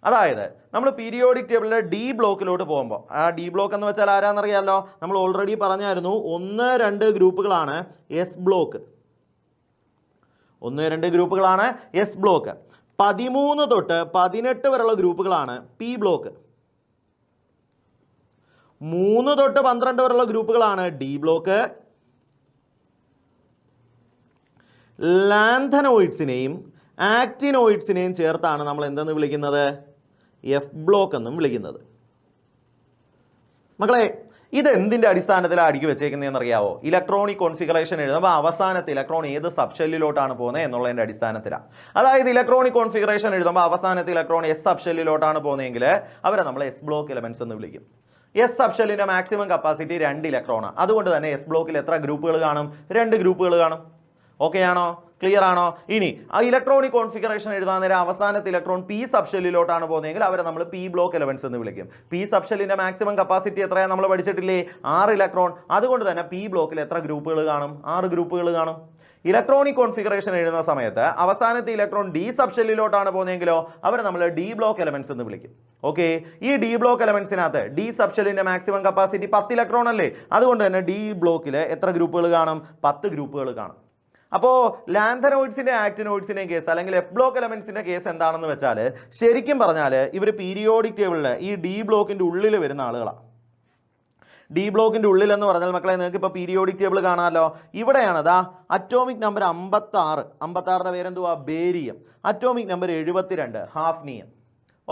അതായത് നമ്മൾ പീരിയോഡിക് ടേബിളിലെ ഡി ബ്ലോക്കിലോട്ട് പോകുമ്പോൾ, ആ ഡി ബ്ലോക്ക് എന്ന് വെച്ചാൽ ആരാന്നറിയാമല്ലോ, നമ്മൾ ഓൾറെഡി പറഞ്ഞായിരുന്നു 1, 2 ഗ്രൂപ്പുകളാണ് എസ് ബ്ലോക്ക്. 1, 2 ഗ്രൂപ്പുകളാണ് എസ് ബ്ലോക്ക്. 13 തൊട്ട് 18 വരെയുള്ള ഗ്രൂപ്പുകളാണ് പി ബ്ലോക്ക്. 3 തൊട്ട് 12 വരെയുള്ള ഗ്രൂപ്പുകളാണ് ഡി ബ്ലോക്ക്. ലാന്തനോയിഡ്സിനെയും ആക്റ്റിനോയിഡ്സിനെയും ചേർത്താണ് നമ്മൾ എന്തെന്ന് വിളിക്കുന്നത്? എഫ് ബ്ലോക്ക് എന്നും വിളിക്കുന്നത്. മക്കളെ, ഇത് എന്തിൻ്റെ അടിസ്ഥാനത്തിലാണ് അടുക്കി വെച്ചേക്കുന്നതെന്ന് അറിയാവോ? ഇലക്ട്രോണിക് കോൺഫിഗറേഷൻ എഴുതുമ്പോൾ അവസാനത്തെ ഇലക്ട്രോൺ ഏത് സബ്ഷെല്ലിലോട്ടാണ് പോകുന്നത് എന്നുള്ളതിൻ്റെ അടിസ്ഥാനത്തിലാണ്. അതായത് ഇലക്ട്രോണിക് കോൺഫിഗറേഷൻ എഴുതുമ്പോൾ അവസാനത്തെ ഇലക്ട്രോൺ എസ് സബ്ഷെല്ലിലോട്ടാണ് പോകുന്നതെങ്കിൽ അവരെ നമ്മൾ എസ് ബ്ലോക്ക് എലമെന്റ്സ് എന്ന് വിളിക്കും. എസ് സബ്ഷെല്ലിൻ്റെ മാക്സിമം കപ്പാസിറ്റി 2 ഇലക്ട്രോണാണ്. അതുകൊണ്ട് തന്നെ എസ് ബ്ലോക്കിൽ എത്ര ഗ്രൂപ്പുകൾ കാണും? 2 ഗ്രൂപ്പുകൾ കാണും. ഓക്കെ ആണോ? ക്ലിയർ ആണോ? ഇനി ആ ഇലക്ട്രോണിക് കോൺഫിഗറേഷൻ എഴുതാൻ നേരം അവസാനത്തെ ഇലക്ട്രോൺ പി സബ്ഷെല്ലിലോട്ടാണ് പോകുന്നതെങ്കിൽ അവരെ നമ്മൾ പി ബ്ലോക്ക് എലമെന്റ്സ് എന്ന് വിളിക്കും. പി സബ്ഷെല്ലിന്റെ മാക്സിമം കപ്പാസിറ്റി എത്രയാണ് നമ്മൾ പഠിച്ചിട്ടില്ലേ? 6 ഇലക്ട്രോൺ. അതുകൊണ്ട് തന്നെ പി ബ്ലോക്കിൽ എത്ര ഗ്രൂപ്പുകൾ കാണും? 6 ഗ്രൂപ്പുകൾ കാണും. ഇലക്ട്രോണിക് കോൺഫിഗറേഷൻ എഴുതുന്ന സമയത്ത് അവസാനത്തെ ഇലക്ട്രോൺ ഡി സബ്ഷെല്ലിലോട്ടാണ് പോകുന്നതെങ്കിലോ അവരെ നമ്മൾ ഡി ബ്ലോക്ക് എലമെന്റ്സ് എന്ന് വിളിക്കും. ഓക്കെ, ഈ ഡി ബ്ലോക്ക് എലമെന്റ്സിനകത്ത് ഡി സബ്ഷെല്ലിന്റെ മാക്സിമം കപ്പാസിറ്റി 10 ഇലക്ട്രോൺ അല്ലേ? അതുകൊണ്ട് തന്നെ ഡി ബ്ലോക്കിൽ എത്ര ഗ്രൂപ്പുകൾ കാണും? 10 ഗ്രൂപ്പുകൾ കാണും. അപ്പോൾ ലാന്തനോയിഡ്സിൻ്റെ ആക്റ്റിനോയിഡ്സിൻ്റെയും കേസ്, അല്ലെങ്കിൽ എഫ് ബ്ലോക്ക് എലമെന്റ്സിൻ്റെ കേസ് എന്താണെന്ന് വെച്ചാൽ, ശരിക്കും പറഞ്ഞാൽ ഇവർ പീരിയോഡിക് ടേബിളിൽ ഈ ഡി ബ്ലോക്കിൻ്റെ ഉള്ളിൽ വരുന്ന ആളുകളാണ്. ഡി ബ്ലോക്കിൻ്റെ ഉള്ളിൽ എന്ന് പറഞ്ഞാൽ മക്കളെ നിങ്ങൾക്ക് ഇപ്പോൾ പീരിയോഡിക് ടേബിൾ കാണാമല്ലോ. ഇവിടെയാണ് ദാ അറ്റോമിക് നമ്പർ 56. 56ന്റെ പേരെന്തുവാ? Barium. Atomic number 72 hafnium.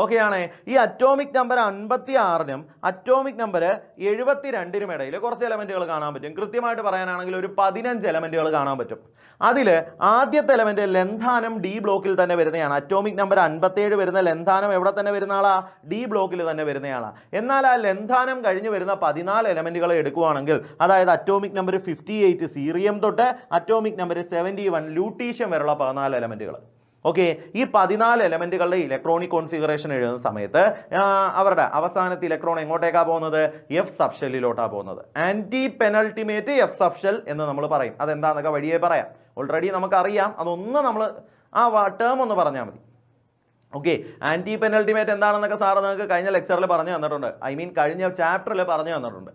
Okay ആണ്. ഈ അറ്റോമിക് നമ്പർ 56നും അറ്റോമിക് നമ്പർ 72നും ഇടയിൽ കുറച്ച് എലമെന്റുകൾ കാണാൻ പറ്റും. കൃത്യമായിട്ട് പറയാനാണെങ്കിൽ ഒരു 15 എലമെന്റുകൾ കാണാൻ പറ്റും. അതിൽ ആദ്യത്തെ എലമെന്റ് ലെന്താനം ഡി ബ്ലോക്കിൽ തന്നെ വരുന്നതാണ്. അറ്റോമിക് നമ്പർ 57 വരുന്ന ലെന്താനം എവിടെ തന്നെ വരുന്ന ആളാ? ഡി ബ്ലോക്കിൽ തന്നെ വരുന്നയാളാ. എന്നാൽ ആ ലെന്താനം കഴിഞ്ഞ് വരുന്ന 14 എലമെന്റുകളെ എടുക്കുകയാണെങ്കിൽ, അതായത് അറ്റോമിക് നമ്പർ 58 സീറിയം തൊട്ട് അറ്റോമിക് നമ്പർ 71 ലൂട്ടീഷ്യം വരെയുള്ള 14 എലമെന്റുകൾ. ഓക്കെ, ഈ 14 എലമെന്റുകളുടെ ഇലക്ട്രോണിക് കോൺഫിഗറേഷൻ എഴുതുന്ന സമയത്ത് അവരുടെ അവസാനത്തെ ഇലക്ട്രോൺ എങ്ങോട്ടേക്കാണ് പോകുന്നത്? എഫ് സബ്ഷെല്ലിലോട്ടാണ് പോകുന്നത്. ആന്റി പെനൾട്ടിമേറ്റ് എഫ് സബ്ഷെൽ എന്ന് നമ്മൾ പറയും. അതെന്താണെന്നൊക്കെ വഴിയേ പറയാം. ഓൾറെഡി നമുക്കറിയാം. അതൊന്ന് നമ്മൾ ആ ടേം ഒന്ന് പറഞ്ഞാൽ മതി. ഓക്കെ, ആന്റി പെനൾട്ടിമേറ്റ് എന്താണെന്നൊക്കെ സാറ് നിങ്ങൾക്ക് കഴിഞ്ഞ ലെക്ചറിൽ പറഞ്ഞു തന്നിട്ടുണ്ട്. കഴിഞ്ഞ ചാപ്റ്ററിൽ പറഞ്ഞു തന്നിട്ടുണ്ട്.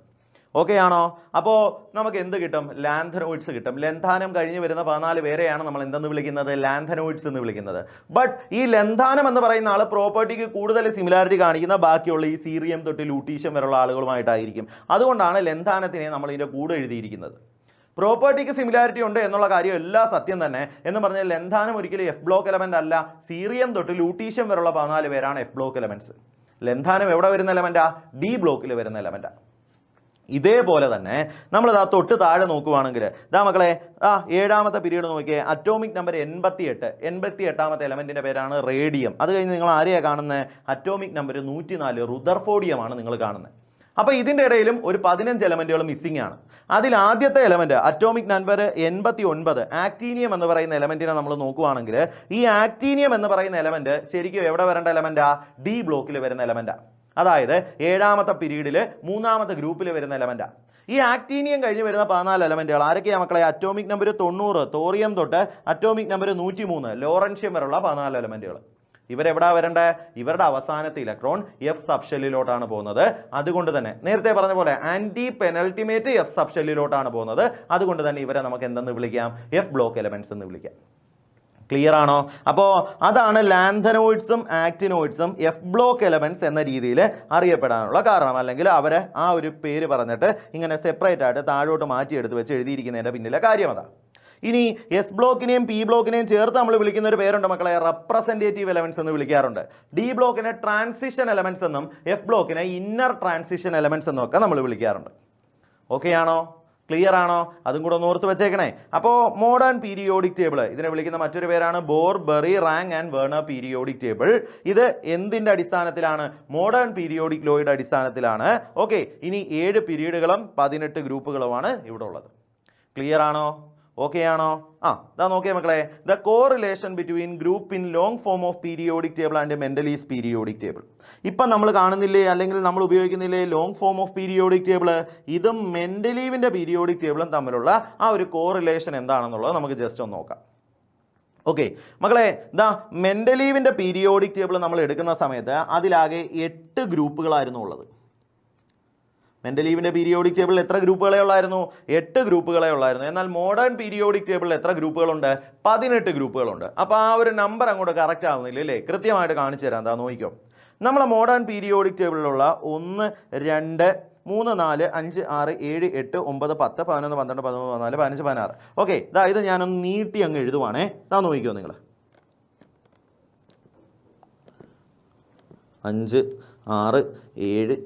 ഓക്കെ ആണോ? അപ്പോൾ നമുക്ക് എന്ത് കിട്ടും? ലാന്തനോയിഡ്സ് കിട്ടും. ലെന്താനം കഴിഞ്ഞ് വരുന്ന 14 പേരെയാണ് നമ്മൾ എന്തെന്ന് വിളിക്കുന്നത്? ലാന്തനോയിഡ്സ് എന്ന് വിളിക്കുന്നത്. ബട്ട് ഈ ലെന്താനം എന്ന് പറയുന്ന ആൾ പ്രോപ്പർട്ടിക്ക് കൂടുതൽ സിമിലാരിറ്റി കാണിക്കുന്ന ബാക്കിയുള്ള ഈ സീറിയം തൊട്ട് ലൂട്ടീഷ്യം വരെയുള്ള ആളുകളുമായിട്ടായിരിക്കും. അതുകൊണ്ടാണ് ലെന്താനത്തിനെ നമ്മൾ ഇതിൻ്റെ കൂടെ എഴുതിയിരിക്കുന്നത്. പ്രോപ്പർട്ടിക്ക് സിമിലാരിറ്റി ഉണ്ട് എന്നുള്ള കാര്യം എല്ലാ സത്യം തന്നെ. എന്ന് പറഞ്ഞാൽ ലെന്താനം ഒരിക്കലും എഫ് ബ്ലോക്ക് എലമെന്റ് അല്ല. സീറിയം തൊട്ട് ലൂട്ടീഷ്യം വരെയുള്ള 14 പേരാണ് എഫ് ബ്ലോക്ക് എലമെന്റ്സ്. ലെന്താനം എവിടെ വരുന്ന എലമെന്റാ? ഡി ബ്ലോക്കിൽ വരുന്ന എലമെന്റാ. ഇതേപോലെ തന്നെ നമ്മൾ തൊട്ട് താഴെ നോക്കുവാണെങ്കിൽ മക്കളെ 7ാമത്തെ പീരീഡ് നോക്കിയേ. Atomic number 88. 88ാമത്തെ എലമെന്റിന്റെ പേരാണ് റേഡിയം. അത് കഴിഞ്ഞ് നിങ്ങൾ ആരെയാണ് കാണുന്നത്? അറ്റോമിക് നമ്പർ 104 റുദർഫോഡിയമാണ് നിങ്ങൾ കാണുന്നത്. അപ്പോൾ ഇതിൻ്റെ ഇടയിലും ഒരു 15 എലമെൻറ്റുകൾ മിസ്സിംഗ് ആണ്. അതിൽ ആദ്യത്തെ എലമെൻറ്റ് അറ്റോമിക് നമ്പർ 89 ആക്ടീനിയം എന്ന് പറയുന്ന എലമെൻറ്റിനെ നമ്മൾ നോക്കുകയാണെങ്കിൽ ഈ ആക്ടീനിയം എന്ന് പറയുന്ന എലമെൻറ്റ് ശരിക്കും എവിടെ വരേണ്ട എലമെൻറ്റാ? ഡി ബ്ലോക്കിൽ വരുന്ന എലമെൻറ്റാണ്. അതായത് 7ാമത്തെ പീരീഡിൽ 3ാമത്തെ ഗ്രൂപ്പിൽ വരുന്ന എലമെൻറ്റാണ്. ഈ ആക്ടീനിയം കഴിഞ്ഞ് വരുന്ന 14 എലമെൻറ്റുകൾ ആരൊക്കെയാണ് മക്കളെ? അറ്റോമിക് നമ്പർ 90 തോറിയം തൊട്ട് അറ്റോമിക് നമ്പർ 103 ലോറൻഷ്യം വരെയുള്ള 14 എലമെൻറ്റുകൾ. ഇവരെവിടാ വരേണ്ടത്? ഇവരുടെ അവസാനത്തെ ഇലക്ട്രോൺ എഫ് സബ്ഷെല്ലിലോട്ടാണ് പോകുന്നത്. അതുകൊണ്ട് തന്നെ നേരത്തെ പറഞ്ഞ പോലെ ആൻറ്റി പെനൽറ്റിമേറ്റ് എഫ് സബ്ഷെല്ലിലോട്ടാണ് പോകുന്നത്. അതുകൊണ്ട് തന്നെ ഇവരെ നമുക്ക് എന്തെന്ന് വിളിക്കാം? എഫ് ബ്ലോക്ക് എലമെൻറ്റ്സ് എന്ന് വിളിക്കാം. ക്ലിയർ ആണോ? അപ്പോൾ അതാണ് ലാന്തനോയിഡ്സും ആക്ടിനോയിഡ്സും എഫ് ബ്ലോക്ക് എലമെൻറ്റ്സ് എന്ന രീതിയിൽ അറിയപ്പെടാനുള്ള കാരണം. അല്ലെങ്കിൽ അവർ ആ ഒരു പേര് പറഞ്ഞിട്ട് ഇങ്ങനെ സെപ്പറേറ്റ് ആയിട്ട് താഴോട്ട് മാറ്റിയെടുത്ത് വെച്ച് എഴുതിയിരിക്കുന്നതിൻ്റെ പിന്നിലെ കാര്യം അതാണ്. ഇനി എസ് ബ്ലോക്കിനെയും പി ബ്ലോക്കിനെയും ചേർത്ത് നമ്മൾ വിളിക്കുന്ന ഒരു പേരുണ്ട് മക്കളെ, റെപ്രസെൻറ്റേറ്റീവ് എലമെൻറ്റ്സ് എന്ന് വിളിക്കാറുണ്ട്. ഡി ബ്ലോക്കിനെ ട്രാൻസിഷൻ എലമെൻറ്റ്സ് എന്നും എഫ് ബ്ലോക്കിനെ ഇന്നർ ട്രാൻസിഷൻ എലമെൻറ്റ്സ് എന്നും ഒക്കെ നമ്മൾ വിളിക്കാറുണ്ട്. ഓക്കെ ആണോ? ക്ലിയർ ആണോ? അതും കൂടെ ഒന്ന് ഓർത്ത് വെച്ചേക്കണേ. അപ്പോൾ മോഡേൺ പീരിയോഡിക് ടേബിൾ, ഇതിനെ വിളിക്കുന്ന മറ്റൊരു പേരാണ് Bohr, Bury, Rang and Werner periodic table. ഇത് എന്തിൻ്റെ അടിസ്ഥാനത്തിലാണ്? മോഡേൺ പീരിയോഡിക് ലോയുടെ അടിസ്ഥാനത്തിലാണ്. ഓക്കെ, ഇനി 7 പീരീഡുകളും 18 ഗ്രൂപ്പുകളുമാണ് ഇവിടെ ഉള്ളത്. ക്ലിയർ ആണോ? ഓക്കെ ആണോ? ഇതാ നോക്കിയേ മക്കളെ, the correlation between group in long form of periodic table and Mendeleev's periodic table. ഇപ്പം നമ്മൾ കാണുന്നില്ലേ, അല്ലെങ്കിൽ നമ്മൾ ഉപയോഗിക്കുന്നില്ലേ long form of periodic table? ഇതും മെൻഡലീവിൻ്റെ പീരിയോഡിക് ടേബിളും തമ്മിലുള്ള ആ ഒരു കോറിലേഷൻ എന്താണെന്നുള്ളത് നമുക്ക് ജസ്റ്റ് ഒന്ന് നോക്കാം. ഓക്കെ മക്കളെ, ദാ മെൻഡലീവിൻ്റെ പീരിയോഡിക് ടേബിൾ നമ്മൾ എടുക്കുന്ന സമയത്ത് അതിലാകെ 8 ഗ്രൂപ്പുകളായിരുന്നു ഉള്ളത്. മെൻഡലീവിൻ്റെ പീരിയോഡിക് ടേബിളിൽ എത്ര ഗ്രൂപ്പുകളെ ഉള്ളായിരുന്നു? 8 ഗ്രൂപ്പുകളെ ഉള്ളായിരുന്നു. എന്നാൽ മോഡേൺ പീരിയോഡിക് ടേബിളിൽ എത്ര ഗ്രൂപ്പുകളുണ്ട്? 18 ഗ്രൂപ്പുകളുണ്ട്. അപ്പോൾ ആ ഒരു നമ്പർ അങ്ങോട്ട് കറക്റ്റ് ആവുന്നില്ല അല്ലേ? കൃത്യമായിട്ട് കാണിച്ചു തരാം. എന്താ നോക്കിക്കോ. നമ്മളെ മോഡേൺ പീരിയോഡിക് ടേബിളിലുള്ള 1, 2, 3, 4, 5, 6, 7, 8, 9, 10, 11, 12, 13, 14, 15, 16. ഓക്കെ, ഇതാ ഇത് ഞാനൊന്ന് നീട്ടി അങ്ങ് എഴുതുവാണേ. ഇതാ നോക്കിക്കോ നിങ്ങൾ. 5, 6, 7.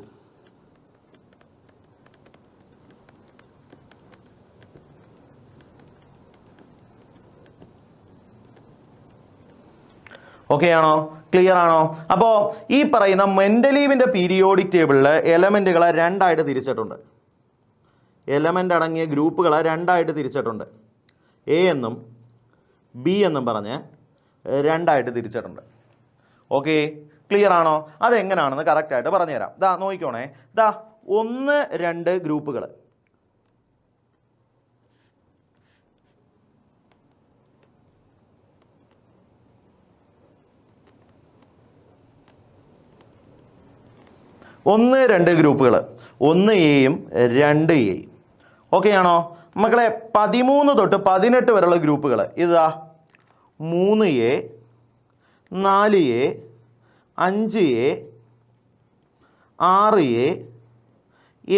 ഓക്കെ ആണോ? ക്ലിയർ ആണോ? അപ്പോൾ ഈ പറയുന്ന മെൻഡലീവിൻ്റെ പീരിയോഡിക് ടേബിളിൽ എലമെൻറ്റുകളെ 2ആയിട്ട് തിരിച്ചിട്ടുണ്ട്. എലമെൻ്റ് അടങ്ങിയ ഗ്രൂപ്പുകളെ 2ആയിട്ട് തിരിച്ചിട്ടുണ്ട്. എ എന്നും ബി എന്നും പറഞ്ഞ് 2ആയിട്ട് തിരിച്ചിട്ടുണ്ട്. ഓക്കെ, ക്ലിയർ ആണോ? അതെങ്ങനെയാണെന്ന് കറക്റ്റായിട്ട് പറഞ്ഞുതരാം. ദാ നോക്കിക്കോണേ. ദാ 1, 2 ഗ്രൂപ്പുകൾ. ഒന്ന് 2 ഗ്രൂപ്പുകൾ, 1 എയും 2 എയും. ഓക്കെ ആണോ മക്കളെ? 13 തൊട്ട് 18 വരെയുള്ള ഗ്രൂപ്പുകൾ ഇതാ 3 A, 4 A, 5 A, 6 A,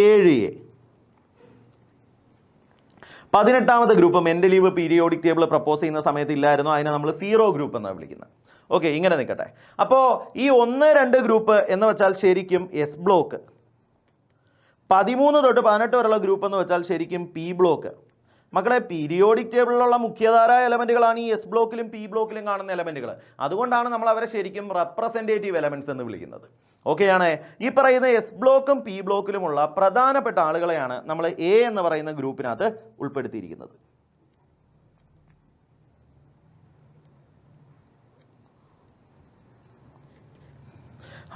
7 A. 18ാമത്തെ group Mendeleev periodic table propose ചെയ്യുന്ന സമയത്ത് ഇല്ലായിരുന്നു. അതിനെ നമ്മൾ 0 ഗ്രൂപ്പ് എന്നാണ് വിളിക്കുന്നത്. ഓക്കെ, ഇങ്ങനെ നിൽക്കട്ടെ. അപ്പോൾ ഈ 1, 2 ഗ്രൂപ്പ് എന്ന് വെച്ചാൽ ശരിക്കും എസ് ബ്ലോക്ക്. 13 തൊട്ട് 18 വരെയുള്ള ഗ്രൂപ്പ് എന്ന് വെച്ചാൽ ശരിക്കും പി ബ്ലോക്ക്. മക്കളെ, പീരിയോഡിക് ടേബിളിലുള്ള മുഖ്യധാര എലമെൻറ്റുകളാണ് ഈ എസ് ബ്ലോക്കിലും പി ബ്ലോക്കിലും കാണുന്ന എലമെൻറ്റുകൾ. അതുകൊണ്ടാണ് നമ്മൾ അവരെ ശരിക്കും റെപ്രസെൻറ്റേറ്റീവ് എലമെൻറ്റ്സ് എന്ന് വിളിക്കുന്നത്. ഓക്കെയാണ്. ഈ പറയുന്ന എസ് ബ്ലോക്കും പി ബ്ലോക്കിലുമുള്ള പ്രധാനപ്പെട്ട ആളുകളെയാണ് നമ്മൾ എ എന്ന് പറയുന്ന ഗ്രൂപ്പിനകത്ത് ഉൾപ്പെടുത്തിയിരിക്കുന്നത്.